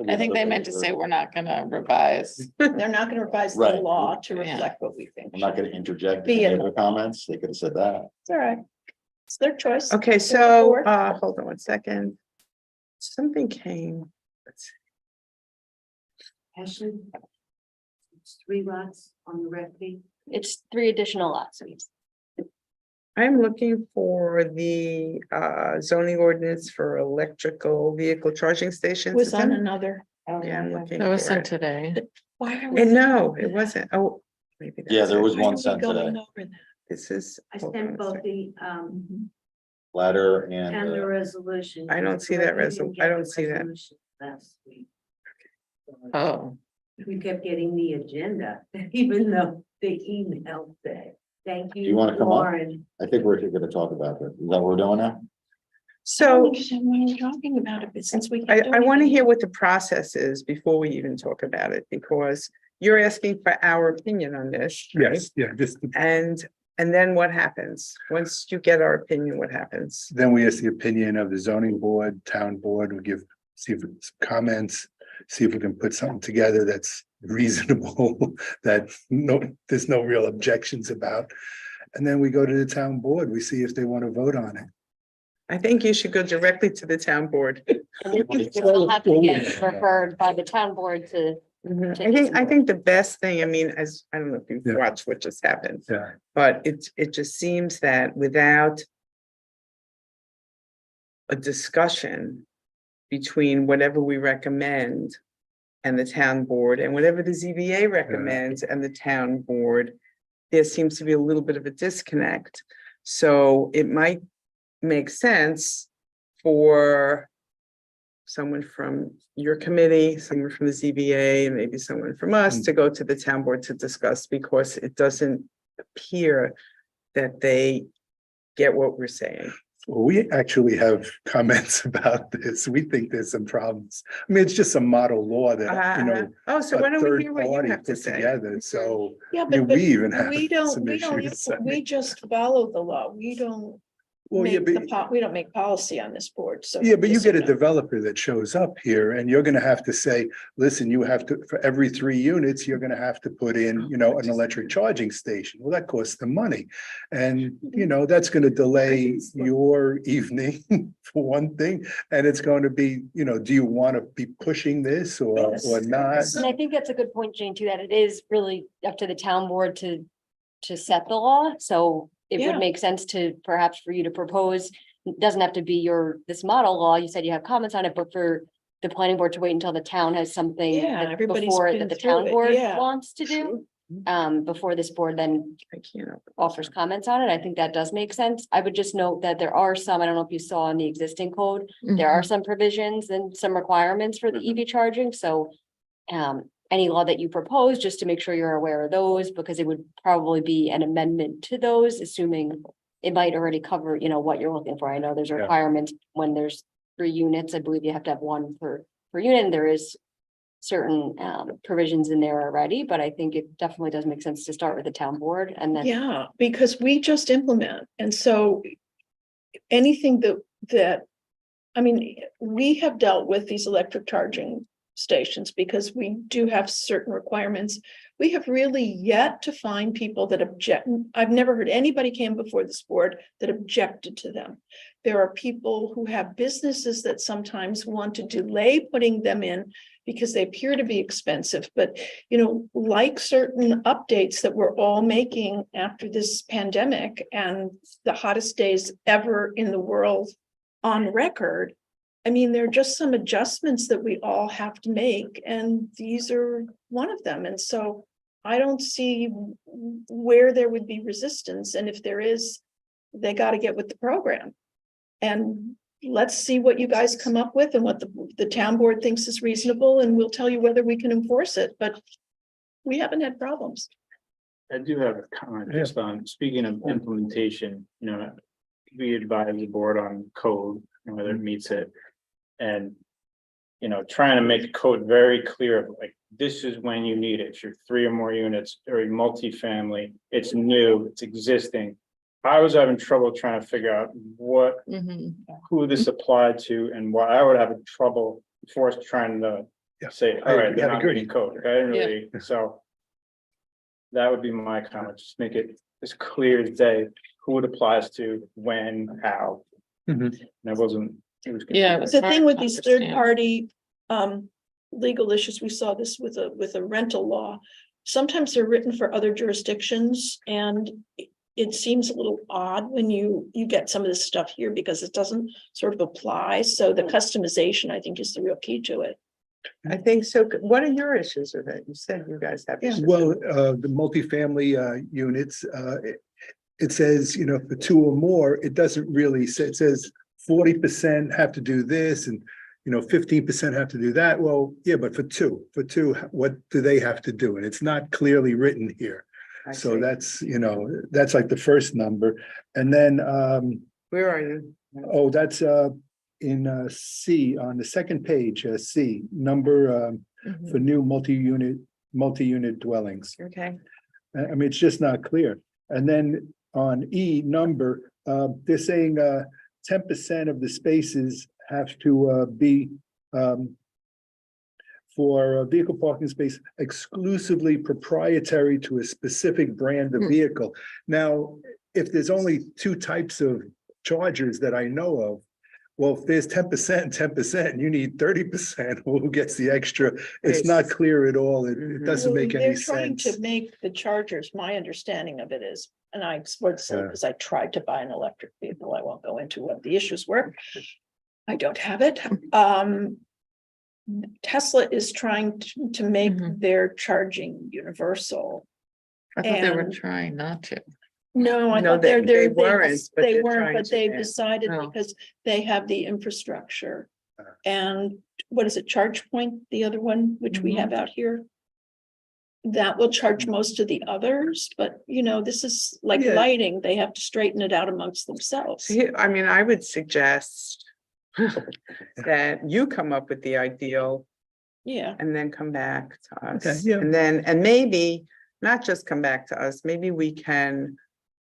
I think they meant to say, we're not gonna revise. They're not going to revise the Right. law to Yeah. reflect what we think. I'm not gonna interject Be any in other comments, they could have said that. It's all right. It's their choice. Okay, It's their so, board. hold on one second. Something came. Let's see. Ashley? It's 3 lots on the red fee. It's 3 additional lots. I'm looking for the zoning ordinance for electrical vehicle charging stations. Was Is on that- another. Yeah, I'm looking That was for sent it. today. Why are we? And no, it wasn't. Oh, maybe. Yeah, that's there it. was Why one are we sent going today, over that? This is. I hold on sent a both second. the ladder and and, the resolution. I don't see that I don't see that. Last week. Oh, We kept getting the agenda, even though the email said, thank you. Do you wanna come up? Lauren." I think we're gonna talk about this, is that what we're doing now? So When we're talking about it, but since we. I can't do want to anything- hear what the process is before we even talk about it, because you're asking for our opinion on this. right? Yes, yeah, just, And then what happens? Once you get our opinion, what happens? then we ask the opinion of the zoning board, town board, we give, see if it's comments, see if we can put something together that's reasonable, that there's no real objections about. And then we go to the town board, we see if they want to vote on it. I think you should go directly to the town board. It'll have to get referred by the town board to. I think the best thing, I mean, as, I don't know if you've Yeah. watched what just happened, Yeah, but it just seems that without a discussion between whatever we recommend and the town board, and whatever the ZBA recommends and the town board, there seems to be a little bit of a disconnect. So it might make sense for someone from your committee, someone from the ZBA, and maybe someone from us to go to the town board to discuss, because it doesn't appear that they get what we're saying. well, we actually have comments about this, we think there's some problems. I mean, it's just a model law that, you know. Oh, so a why don't we third hear what you party have to put say? Together, so, Yeah, I mean, but we even have we don't, some issues. we just follow the law. We don't Well, yeah, make the, but, we don't make policy on this board, so. yeah, but you yes or get a no. developer that shows up here and you're gonna have to say, listen, you have to, for every 3 units, you're gonna have to put in, you know, an electric charging station. Well, that costs them money. And, you know, that's gonna delay your evening for one thing. And it's going to be, you know, do you want to be pushing this or not? And I think that's a good point, Jane, too, that it is really up to the town board to set the law. So it Yeah. would make sense to perhaps for you to propose, it doesn't have to be this model law. You said you have comments on it, but for the planning board to wait until the town has something Yeah, that everybody's before it been that the through town it, board yeah. wants to do. Before this board then I can't. open offers this. comments on it. I think that does make sense. I would just note that there are some, I don't know if you saw in the existing code, there are some provisions and some requirements for the EV charging, so. Any law that you propose, just to make sure you're aware of those, because it would probably be an amendment to those, assuming. It might already cover, you know, what you're looking for. I know there's Yeah. requirements when there's 3 units. I believe you have to have 1 per unit, and there is. Certain provisions in there already, but I think it definitely does make sense to start with the town board and then. Yeah, because we just implement, and so anything that, I mean, we have dealt with these electric charging stations because we do have certain requirements. We have really yet to find people that object. I've never heard anybody came before this board that objected to them. There are people who have businesses that sometimes want to delay putting them in because they appear to be expensive, but you know, like certain updates that we're all making after this pandemic and the hottest days ever in the world on record. I mean, there are just some adjustments that we all have to make, and these are one of them. And so I don't see where there would be resistance. And if there is, they got to get with the program. And let's see what you guys come up with and what the town board thinks is reasonable, and we'll tell you whether we can enforce it, but we haven't had problems. I do have a comment just on, speaking of implementation, you know, we advise the board on code and whether it meets it. And trying to make the code very clear, like, this is when you need it. If you're 3 or more units, or a multifamily, it's new, it's existing. I was having trouble trying to figure out who this applied to and why I would have trouble forced trying to Yeah. say, all right, they're I not agree. reading code. I didn't really, so. That would be my comment, just make it as clear as day, who it applies to, when, how. Mhm. And that wasn't. It was Yeah, The thing hard with to these third understand. party legal issues, we saw this with a rental law. Sometimes they're written for other jurisdictions and it seems a little odd when you get some of this stuff here because it doesn't sort of apply. So the customization, I think, is the real key to it. I think so. What are your issues with it? You said you guys have issues. Well, the multifamily units, it says, for 2 or more, it doesn't really say, it says 40% have to do this and 15% have to do that. Well, yeah, but for two, what do they have to do? And it's not clearly written here. I So see. that's like the first number. And then Where are you? that's in C on the second page, C, number for new multi-unit dwellings. Okay, I mean, it's just not clear. And then on E number, they're saying 10% of the spaces have to be for a vehicle parking space exclusively proprietary to a specific brand of vehicle. Now, if there's only 2 types of chargers that I know of, well, if there's 10%, you need 30%, who gets the extra? It's not clear at all. It doesn't make any They're trying sense. to make the chargers, my understanding of it is, and I would say, because I tried to buy an electric vehicle, I won't go into what the issues were. I don't have it. Tesla is trying to make their charging universal. I thought they were And- trying not to. No, I No, thought they they weren't, but they they're weren't, trying but to they've now. decided Oh. because they have the infrastructure. And what is it, ChargePoint, the other one, which we have out here? That will charge most of the others, but this is like Yeah. lighting, they have to straighten it out amongst themselves. I mean, I would suggest that you come up with the ideal Yeah, and then come back to us. Okay, yeah. And maybe not just come back to us, maybe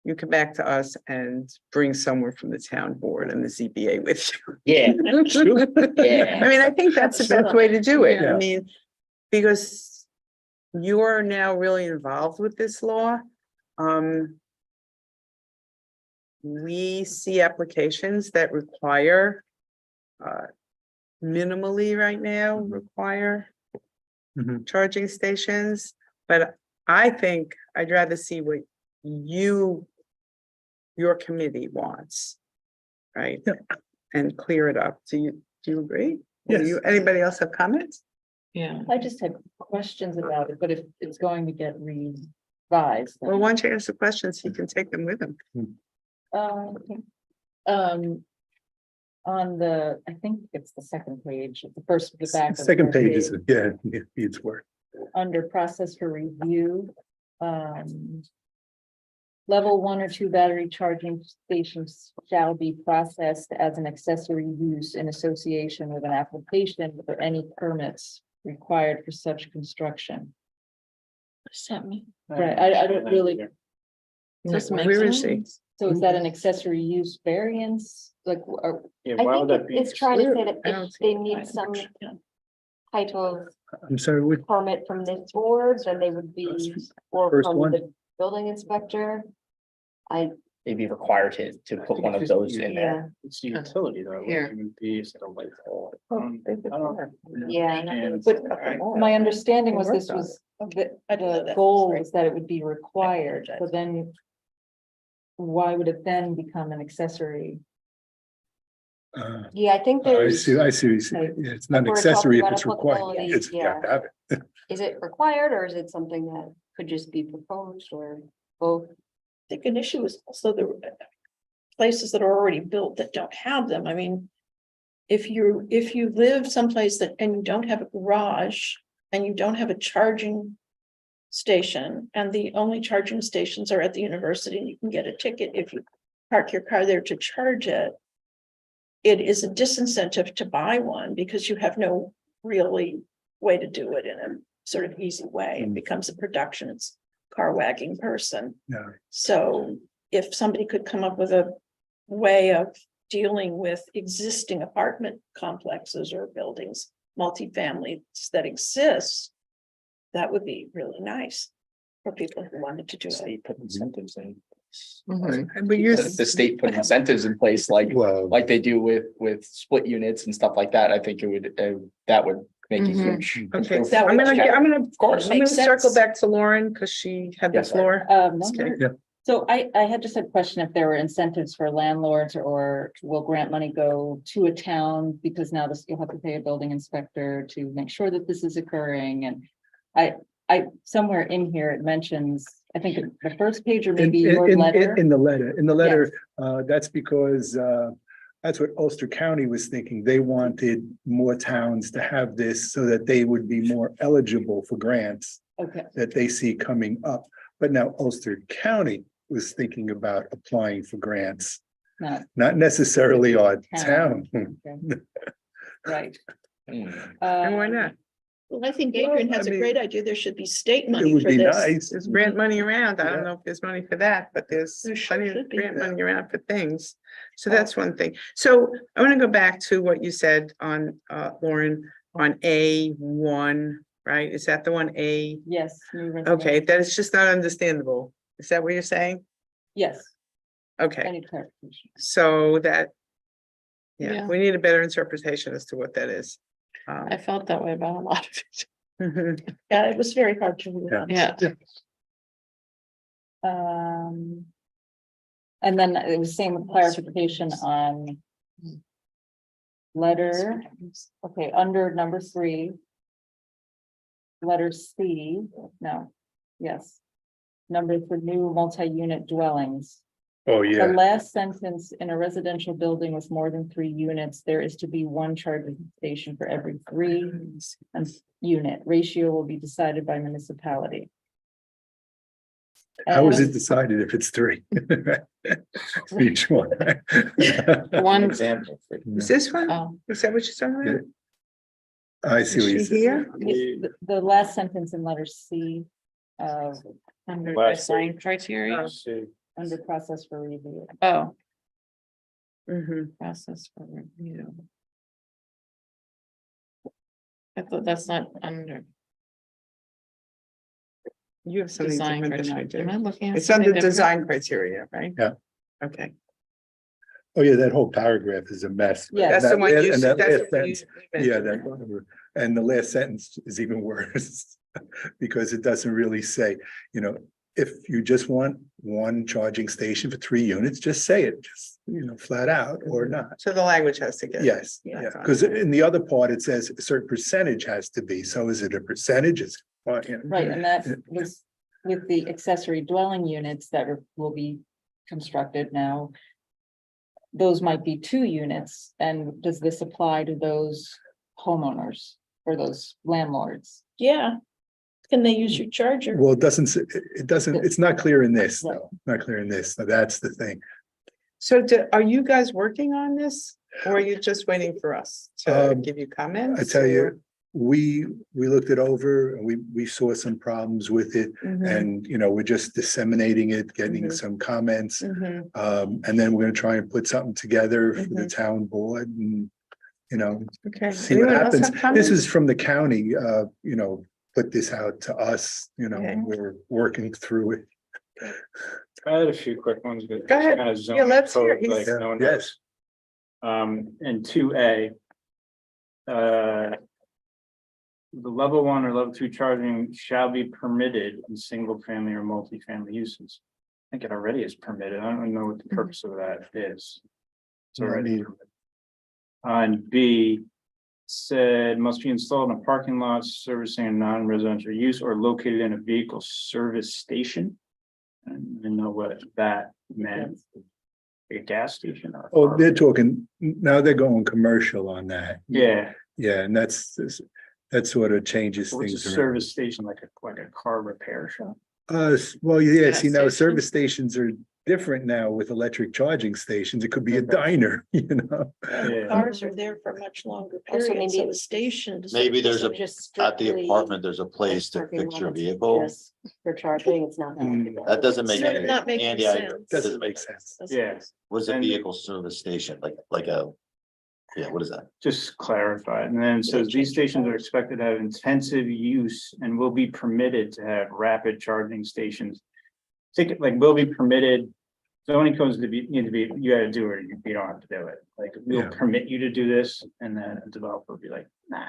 you come back to us and bring someone from the town board and the ZBA with you. Yeah. I mean, I think that's the best way to do it. I Yeah. mean, because you are now really involved with this law. We see applications that require minimally right now require Mhm. charging stations, but I think I'd rather see what your committee wants, right? Yeah. And clear it up. Do you agree? Or Yes. Anybody else have comments? Yeah. I just had questions about it, but if it's going to get revised. then- Well, once you ask the questions, he can take them with him. Okay. On the, I think it's the second page, the back. of the Second first page is, it needs work. Under process for review. Level 1 or 2 battery charging stations shall be processed as an accessory use in association with an application for any permits required for such construction. what does that mean? Right, I don't really, This makes Where is he? sense. so is that an accessory use variance? Like, Yeah, I why would think that be? it's trying to say that I don't if they see need some type of I'm sorry, what, permit from this board, then they would be, or First from one. the building inspector. They'd be required to put one of those in there. Yeah, It's a utility though. like, Here. it would be, it's like a light pole. They could I don't- work. yeah. And- but my understanding was Work this on was, I the didn't know that. goal Sorry. was that it would be required, so then. Why would it then become an accessory? Yeah, I think I there's, see, what you're saying. Yeah, it's not We're accessory if talking it's about required. applicability, It's, you have to have it. is it required or is it something that could just be proposed or both? I think an issue is also the places that are already built that don't have them. I mean, if you live someplace and you don't have a garage and you don't have a charging station, and the only charging stations are at the university, and you can get a ticket if you park your car there to charge it. It is a disincentive to buy one because you have no really way to do it in a sort of easy way. It becomes a production, it's car wagging person. Yeah. So if somebody could come up with a way of dealing with existing apartment complexes or buildings, multifamilies that exist, that would be really nice for people who wanted to do it. State put incentives in. And we use, The state put incentives in place Well, like they do with split units and stuff like that. I think it would, that would make a huge. okay, improvement. so I'm gonna, Of course. I'm gonna Makes circle sense. back to Lauren, because she had the Yes, floor. No, Okay. Yeah. So I had just a question if there were incentives for landlords or will grant money go to a town? Because now this, you'll have to pay a building inspector to make sure that this is occurring. And I, somewhere in here, it mentions, I think the first page or maybe your letter. In the letter, that's because, that's what Ulster County was thinking. They wanted more towns to have this so that they would be more eligible for grants Okay, that they see coming up. But now Ulster County was thinking about applying for grants, not necessarily our town. right. And why not? Well, I think Well, Adrian has I a mean, great idea. There should be state It money would for be this. nice. There's grant money around. I Yeah. don't know if there's money for that, but there's There sure plenty of should be. grant money around for things. So that's one thing. So I want to go back to what you said on, Lauren, on A1, right? Is that the one, A? Yes. new Okay, residential. that is just not understandable. Is that what you're saying? Yes, Okay, any clarification. so that, yeah, Yeah. we need a better interpretation as to what that is. I felt that way about a lot of it. Mhm. Yeah, it was very hard to read. Yeah. Yeah, And then it was same with clarification on letter, okay, under number 3. Letter C, no, yes. Number for new multi-unit dwellings. Oh, The yeah. last sentence, in a residential building with more than 3 units, there is to be 1 charging station for every 3 unit. Ratio will be decided by municipality. How is And- it decided if it's 3? Each one. one, Example. Is this one? oh, Is that what you're talking about? I see what you Is she said. here? The last sentence in letter C, under Last design criteria. See, under process for review. Oh, Mhm. process for review. I thought that's not under You have something design different than I criteria. Am I do. looking at It's something under different? design criteria, right? Yeah. Okay, Oh, yeah, that whole paragraph is a mess. Yeah. that's the That one la- you and said, that that's last what you. sentence, yeah, that, and the last sentence is even worse. Because it doesn't really say, if you just want 1 charging station for 3 units, just say it, just, flat out or not. So the language has to get. Yes, Yeah, yeah, fine. because in the other part, it says a certain percentage has to be. So is it a percentage? Is Right, and that was with the accessory dwelling units that will be constructed now. Those might be 2 units, and does this apply to those homeowners or those landlords? Yeah. Can they use your charger? Well, it doesn't, it's not clear in this, though, not clear in this. So that's the thing. So are you guys working on this, or are you just waiting for us to give you comments? I tell or- you, we looked it over and we saw some problems with it. Mhm, And, we're just disseminating it, getting Mhm. some comments. mhm. And then we're gonna try and put something together for the Mhm. town board and, Okay. see what Anyone else happens. have This comments? is from the county, put this out to us, Okay. we're working through it. I had a few quick ones. But Go ahead. kind of Yeah, zoning let's hear code, it. like He's- no one Yes. knows. In 2A. The level 1 or level 2 charging shall be permitted in single family or multifamily uses. I think it already is permitted. I don't know what the purpose of that is. It's Not already. needed. permitted. And B. Said must be installed in a parking lot servicing a non-residential use or located in a vehicle service station. And I know what that meant. A gas station or. Oh, they're talking, now they're going commercial on that. Yeah, Yeah, and that sort of changes what's a things. around. service station, like a car repair shop? Well, yeah, Gas see now station? service stations are different now with electric charging stations. It could be a diner, you know? Yeah. Cars are there for much longer Also, periods, so maybe- the stations. Maybe there's a, Just at the strictly apartment, there's a place to parking fix your lots vehicle. just For charging, it's not. That doesn't make Sort of any, not making Andy, I, sense. that doesn't make sense. Yeah, What is a And- vehicle service station? Like a, yeah, what is that? just clarify, and then it says these stations are expected to have intensive use and will be permitted to have rapid charging stations. Think it like will be permitted, zoning codes to be, need to be, you gotta do it, you don't have to do it. Like, we'll Yeah. permit you to do this, and then a developer will be like, nah,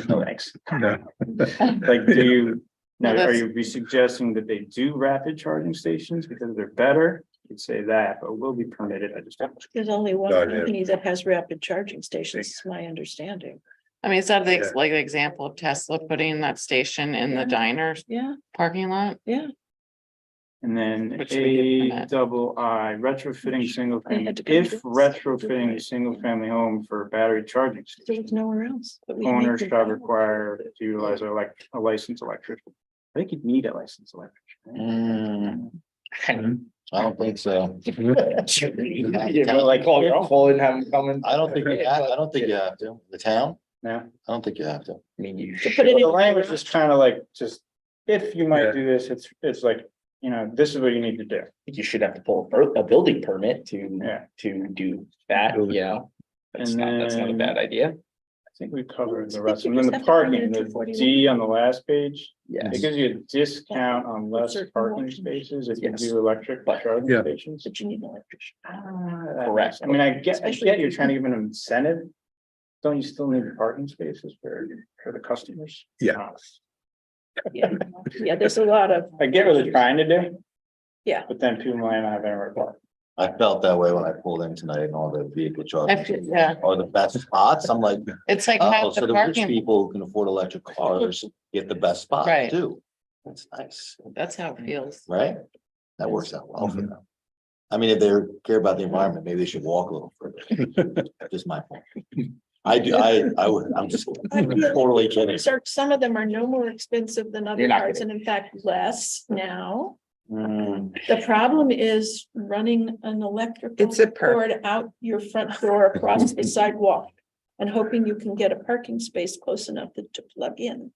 no thanks. No. Like, do you, now, Well, are that's- you be suggesting that they do rapid charging stations because they're better? You'd say that, but will be permitted, I just don't. There's only one Got it. company that has rapid charging stations, is my understanding. I mean, is that the, Yeah. like the example of Tesla putting that station in Yeah. the diner Yeah, parking lot? yeah. And then Which we A did double I, retrofitting single They family, had to go if do this. retrofitting a single family home for battery charging There station. was nowhere else. that we make Owners them shall follow. require to utilize a licensed electrician. I think you'd need a licensed electrician. I don't think so. Yeah, but like call your uncle and have him come in. I don't think you have, I don't think you have to. The town? Yeah. I don't think you have to. I mean, you. To put it The in. language is kind of like, just, if you Yeah. might do this, it's like, you know, this is what you need to do. You should have to pull a building permit to, Yeah. to do that, you know? That's And not a then- bad idea. I think we covered the I rest. think And then you the just have to put it parking, into the 41. D on the last page. Yes. It gives you a discount on less certain parking motion. spaces if you Yes. do electric But- charging Yeah. stations. But you need an electrician. Correct. I mean, I get you're trying to give an incentive. Don't you still need parking spaces for the customers? Yeah. Yeah, yeah, there's a lot of, I get what they're trying to do. Yeah. But then people might not have anywhere to park. I felt that way when I pulled in tonight and all the vehicle charging Yeah, are the best spots. I'm like, it's like oh, half so the the rich parking, people who can afford electric cars get the best spots Right. too. That's nice, that's how it feels. right? That works out well for them. I mean, if they care about the environment, maybe they should walk a little further. Just my point. I do, I would, I'm just totally kidding. research, some of them are no more expensive than other You're not cars, and in fact, less now. Mm, The problem is running an electrical It's a perk. cord out your front door across the sidewalk and hoping you can get a parking space close enough to plug in.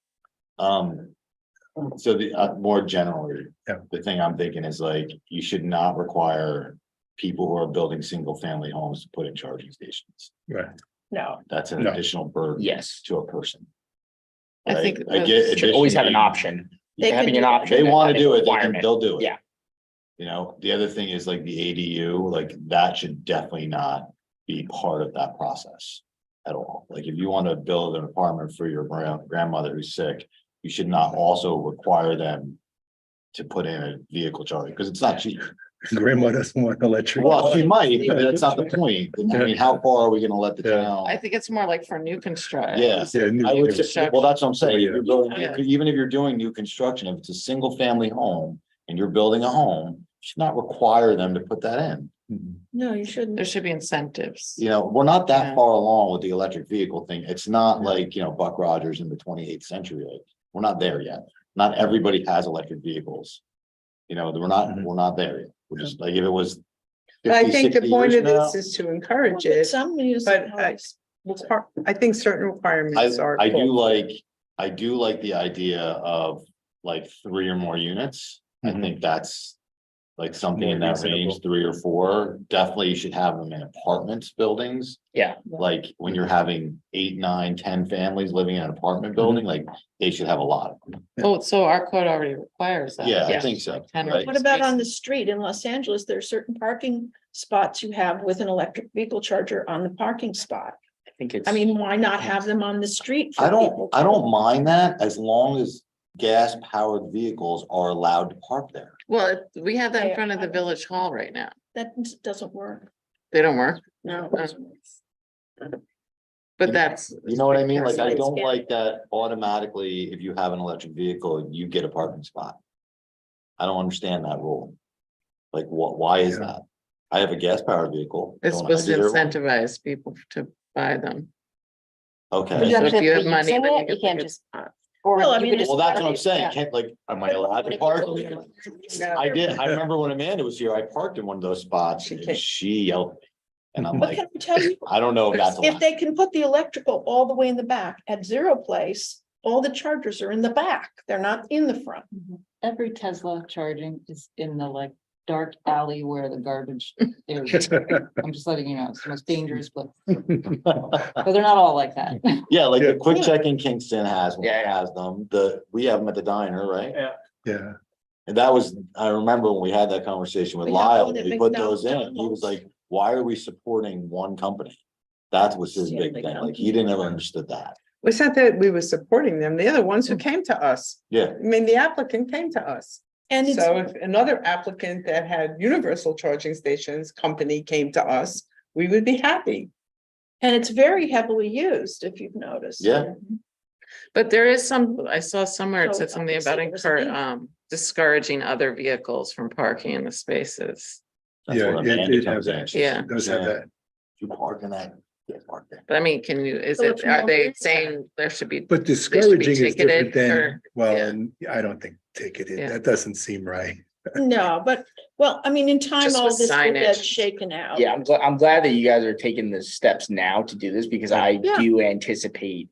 So the, more generally, Yeah. the thing I'm thinking is like, you should not require people who are building single family homes to put in charging stations. Right. No, That's an No. additional burden. Yes. To a person. I think Right? I get. Should always have an additionally, option. They can Having do an that. option. They is want a to do it, requirement. they'll do it. Yeah. You know, the other thing is like the ADU, like that should definitely not be part of that process. At all. Like if you want to build an apartment for your grandmother who's sick, you should not also require them. To put in a vehicle charger, because it's not cheap. Grandma doesn't want electric. Well, she might, but that's not the point. I mean, how far are we gonna let the Yeah. town? I think it's more like for new construction. Yeah. Yeah, new- I would, construction. well, that's what I'm saying. If you're building, Yeah. even if you're doing new construction, if it's a single family home and you're building a home, you should not require them to put that in. no, you shouldn't. There should be incentives. You know, we're not that Yeah. far along with the electric vehicle thing. It's not like, you know, Buck Rogers in the 28th century. Like, we're not there yet. Not everybody has electric vehicles. You know, we're not there yet. We're just like, if it was. But I 50, think the 60 point years of from this now, is to encourage Well, but it. Some municipalities. I think certain requirements are. I do like the idea of like 3 or more units. I Mhm. think that's. Like something in More that range, reasonable. 3 or 4, definitely you should have them in apartments buildings. Yeah. Like when you're having 8, 9, 10 families living in an apartment building, like they should have a lot of them. Oh, so our code already requires that. Yeah, I Yeah. think so, Like 10 or right? What about on the street in Los Angeles? There are certain parking spots you have with an electric vehicle charger on the parking spot. I think it's. I mean, why not have them on the street? for I people don't, I to- don't mind that as long as gas powered vehicles are allowed to park there. Well, we have that in Yeah, front of the I- village hall right now. That doesn't work. They don't work, No. but that's. You know what I mean? Like, I It's- don't yeah. like that automatically, if you have an electric vehicle, you get a parking spot. I don't understand that rule. Like, what, why is Yeah. that? I have a gas powered vehicle. It's Don't I supposed to either one? incentivize people to buy them. Okay. You So if actually you have have to money, use then you it, get you can't the just, Or Well, I you mean, could it's- Well, that's what I'm saying. Yeah. Can't like, am I allowed to park? No. I did. I remember when Amanda was here, I parked in one of those spots She and can't. she yelled. at me. And I'm But like, can I tell you, I don't know if that's if allowed. they can put the electrical all the way in the back at Zero Place, all the chargers are in the back. They're not in the front. Every Tesla charging is in the like dark alley where the garbage is. I'm just letting you know, it's the most dangerous, but they're not all like that. Yeah, like the Yeah. quick check in Kingston has, one, Yeah. has them. We have them at the diner, right? Yeah, And that was, I remember when we had that conversation with We have Lyle, one at we put those in, he was McDonald's. like, why are we supporting one company? That was his Yeah, big they thing, don't. like, he didn't ever understood that. It's not that we were supporting them. They're the ones who came to us. Yeah, I mean, the applicant came to us. And it's, So if another applicant that had universal charging stations company came to us, we would be happy. and it's very heavily used, if you've noticed. Yeah. But there is I saw somewhere it So said something about obviously there was a need. discouraging other vehicles from parking in the spaces. that's yeah, what it Amanda has comes in. that. Yeah. It does have Yeah. that. You park in that, yeah, park there. But I mean, is So it, it's are more they reason. saying there should be? But discouraging is different ticketed than, or- well, yeah. and I don't think ticketed, Yeah. that doesn't seem right. No, but, well, I mean, in time, Just all with this will get signage. shaken out. Yeah, I'm glad that you guys are taking the steps now to do this because I Yeah. do anticipate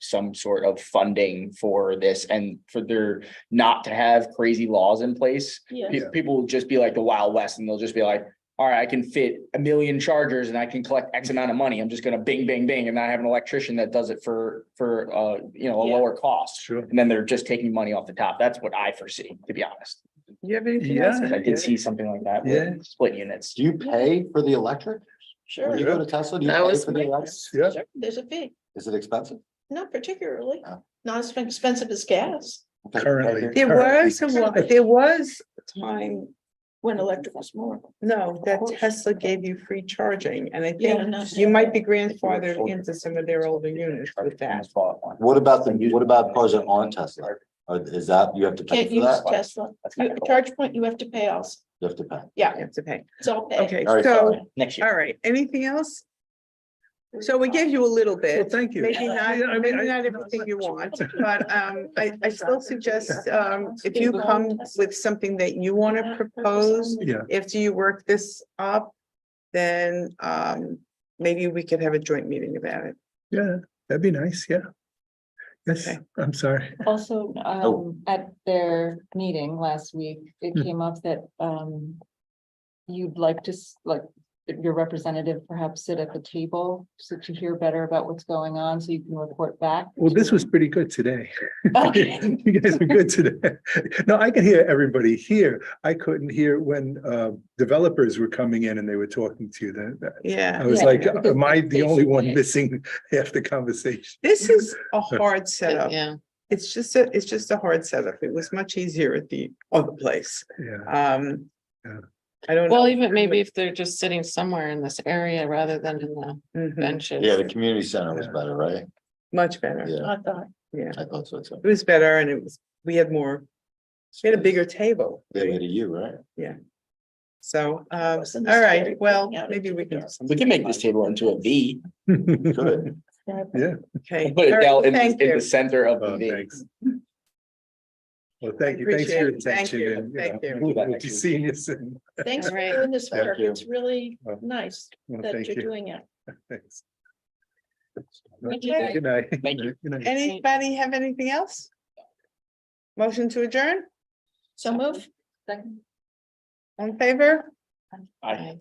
some sort of funding for this and for there not to have crazy laws in place. Yeah. People will just be like the Wild West and they'll just be like, all right, I can fit 1 million chargers and I can collect X amount of money. I'm just gonna bing, bing, bing, and I have an electrician that does it for a Yeah. lower cost. Sure. And then they're just taking money off the top. That's what I foresee, to be honest. You have anything Yeah. else? I did see something like that Yeah. with split units. Do you pay for the electric? Sure, When you go to Tesla, do you That pay was for the my electric? Yeah. sure, there's a fee, Is it expensive? not particularly, Oh. not as expensive as gas, Okay. Currently. There was a time, when electric was more. no, that Tesla gave you free charging, and I Yeah, think no. you might be grandfathered into some of their older units with that. What about what about cars that aren't Tesla? Is that, you have to pay Can't for use that? Tesla, charge point, you have to pay also, You have to pay. You have to pay. it's all paid. Okay, All right, so, Next year. all right, anything else? So we gave you a little Well, bit. thank you. Maybe not, Yeah, I mean, maybe not everything you want, but I still suggest if you come with something that you want to propose Yeah, after you work this up, then maybe we could have a joint meeting about it. yeah, that'd be nice, yeah. Yes, Okay. I'm sorry. Also, at their meeting last week, it Hmm. came up that, you'd like to, like, your representative perhaps sit at the table so to hear better about what's going on, so you can report back. Well, this was pretty good today. Okay. You guys were good today. No, I can hear everybody here. I couldn't hear when developers were coming in and they were talking to you. I Yeah, was Yeah, like, because am I the only one basically- missing half the conversation? this is a hard setup. Yeah, It's just a hard setup. It was much easier at the other place. Yeah, Yeah. I don't. well, know. even maybe if they're just sitting somewhere in this area rather than in the Mhm, benches. Yeah, the community center was better, right? much better. Yeah, I thought, Yeah, I thought so too. it was better and we had a bigger table. Bigger to you, right? So, all Wasn't this right, very well, big out of maybe we can. do We something can make about this it. table into a V. Good. Yeah, Okay. Put it all right, down thank in you. the center of the oh, V. thanks. Well, thank you. Thanks for your Appreciate it. Thank attention you. and, Thank you. we'll be seeing you soon. thanks for Right. doing this Thank work, you. it's really Well, nice Well, that thank you're you. doing it. Thanks. Okay. Good night. Good Good night. Anybody have anything else? Motion to adjourn? So move. Second. On favor? I-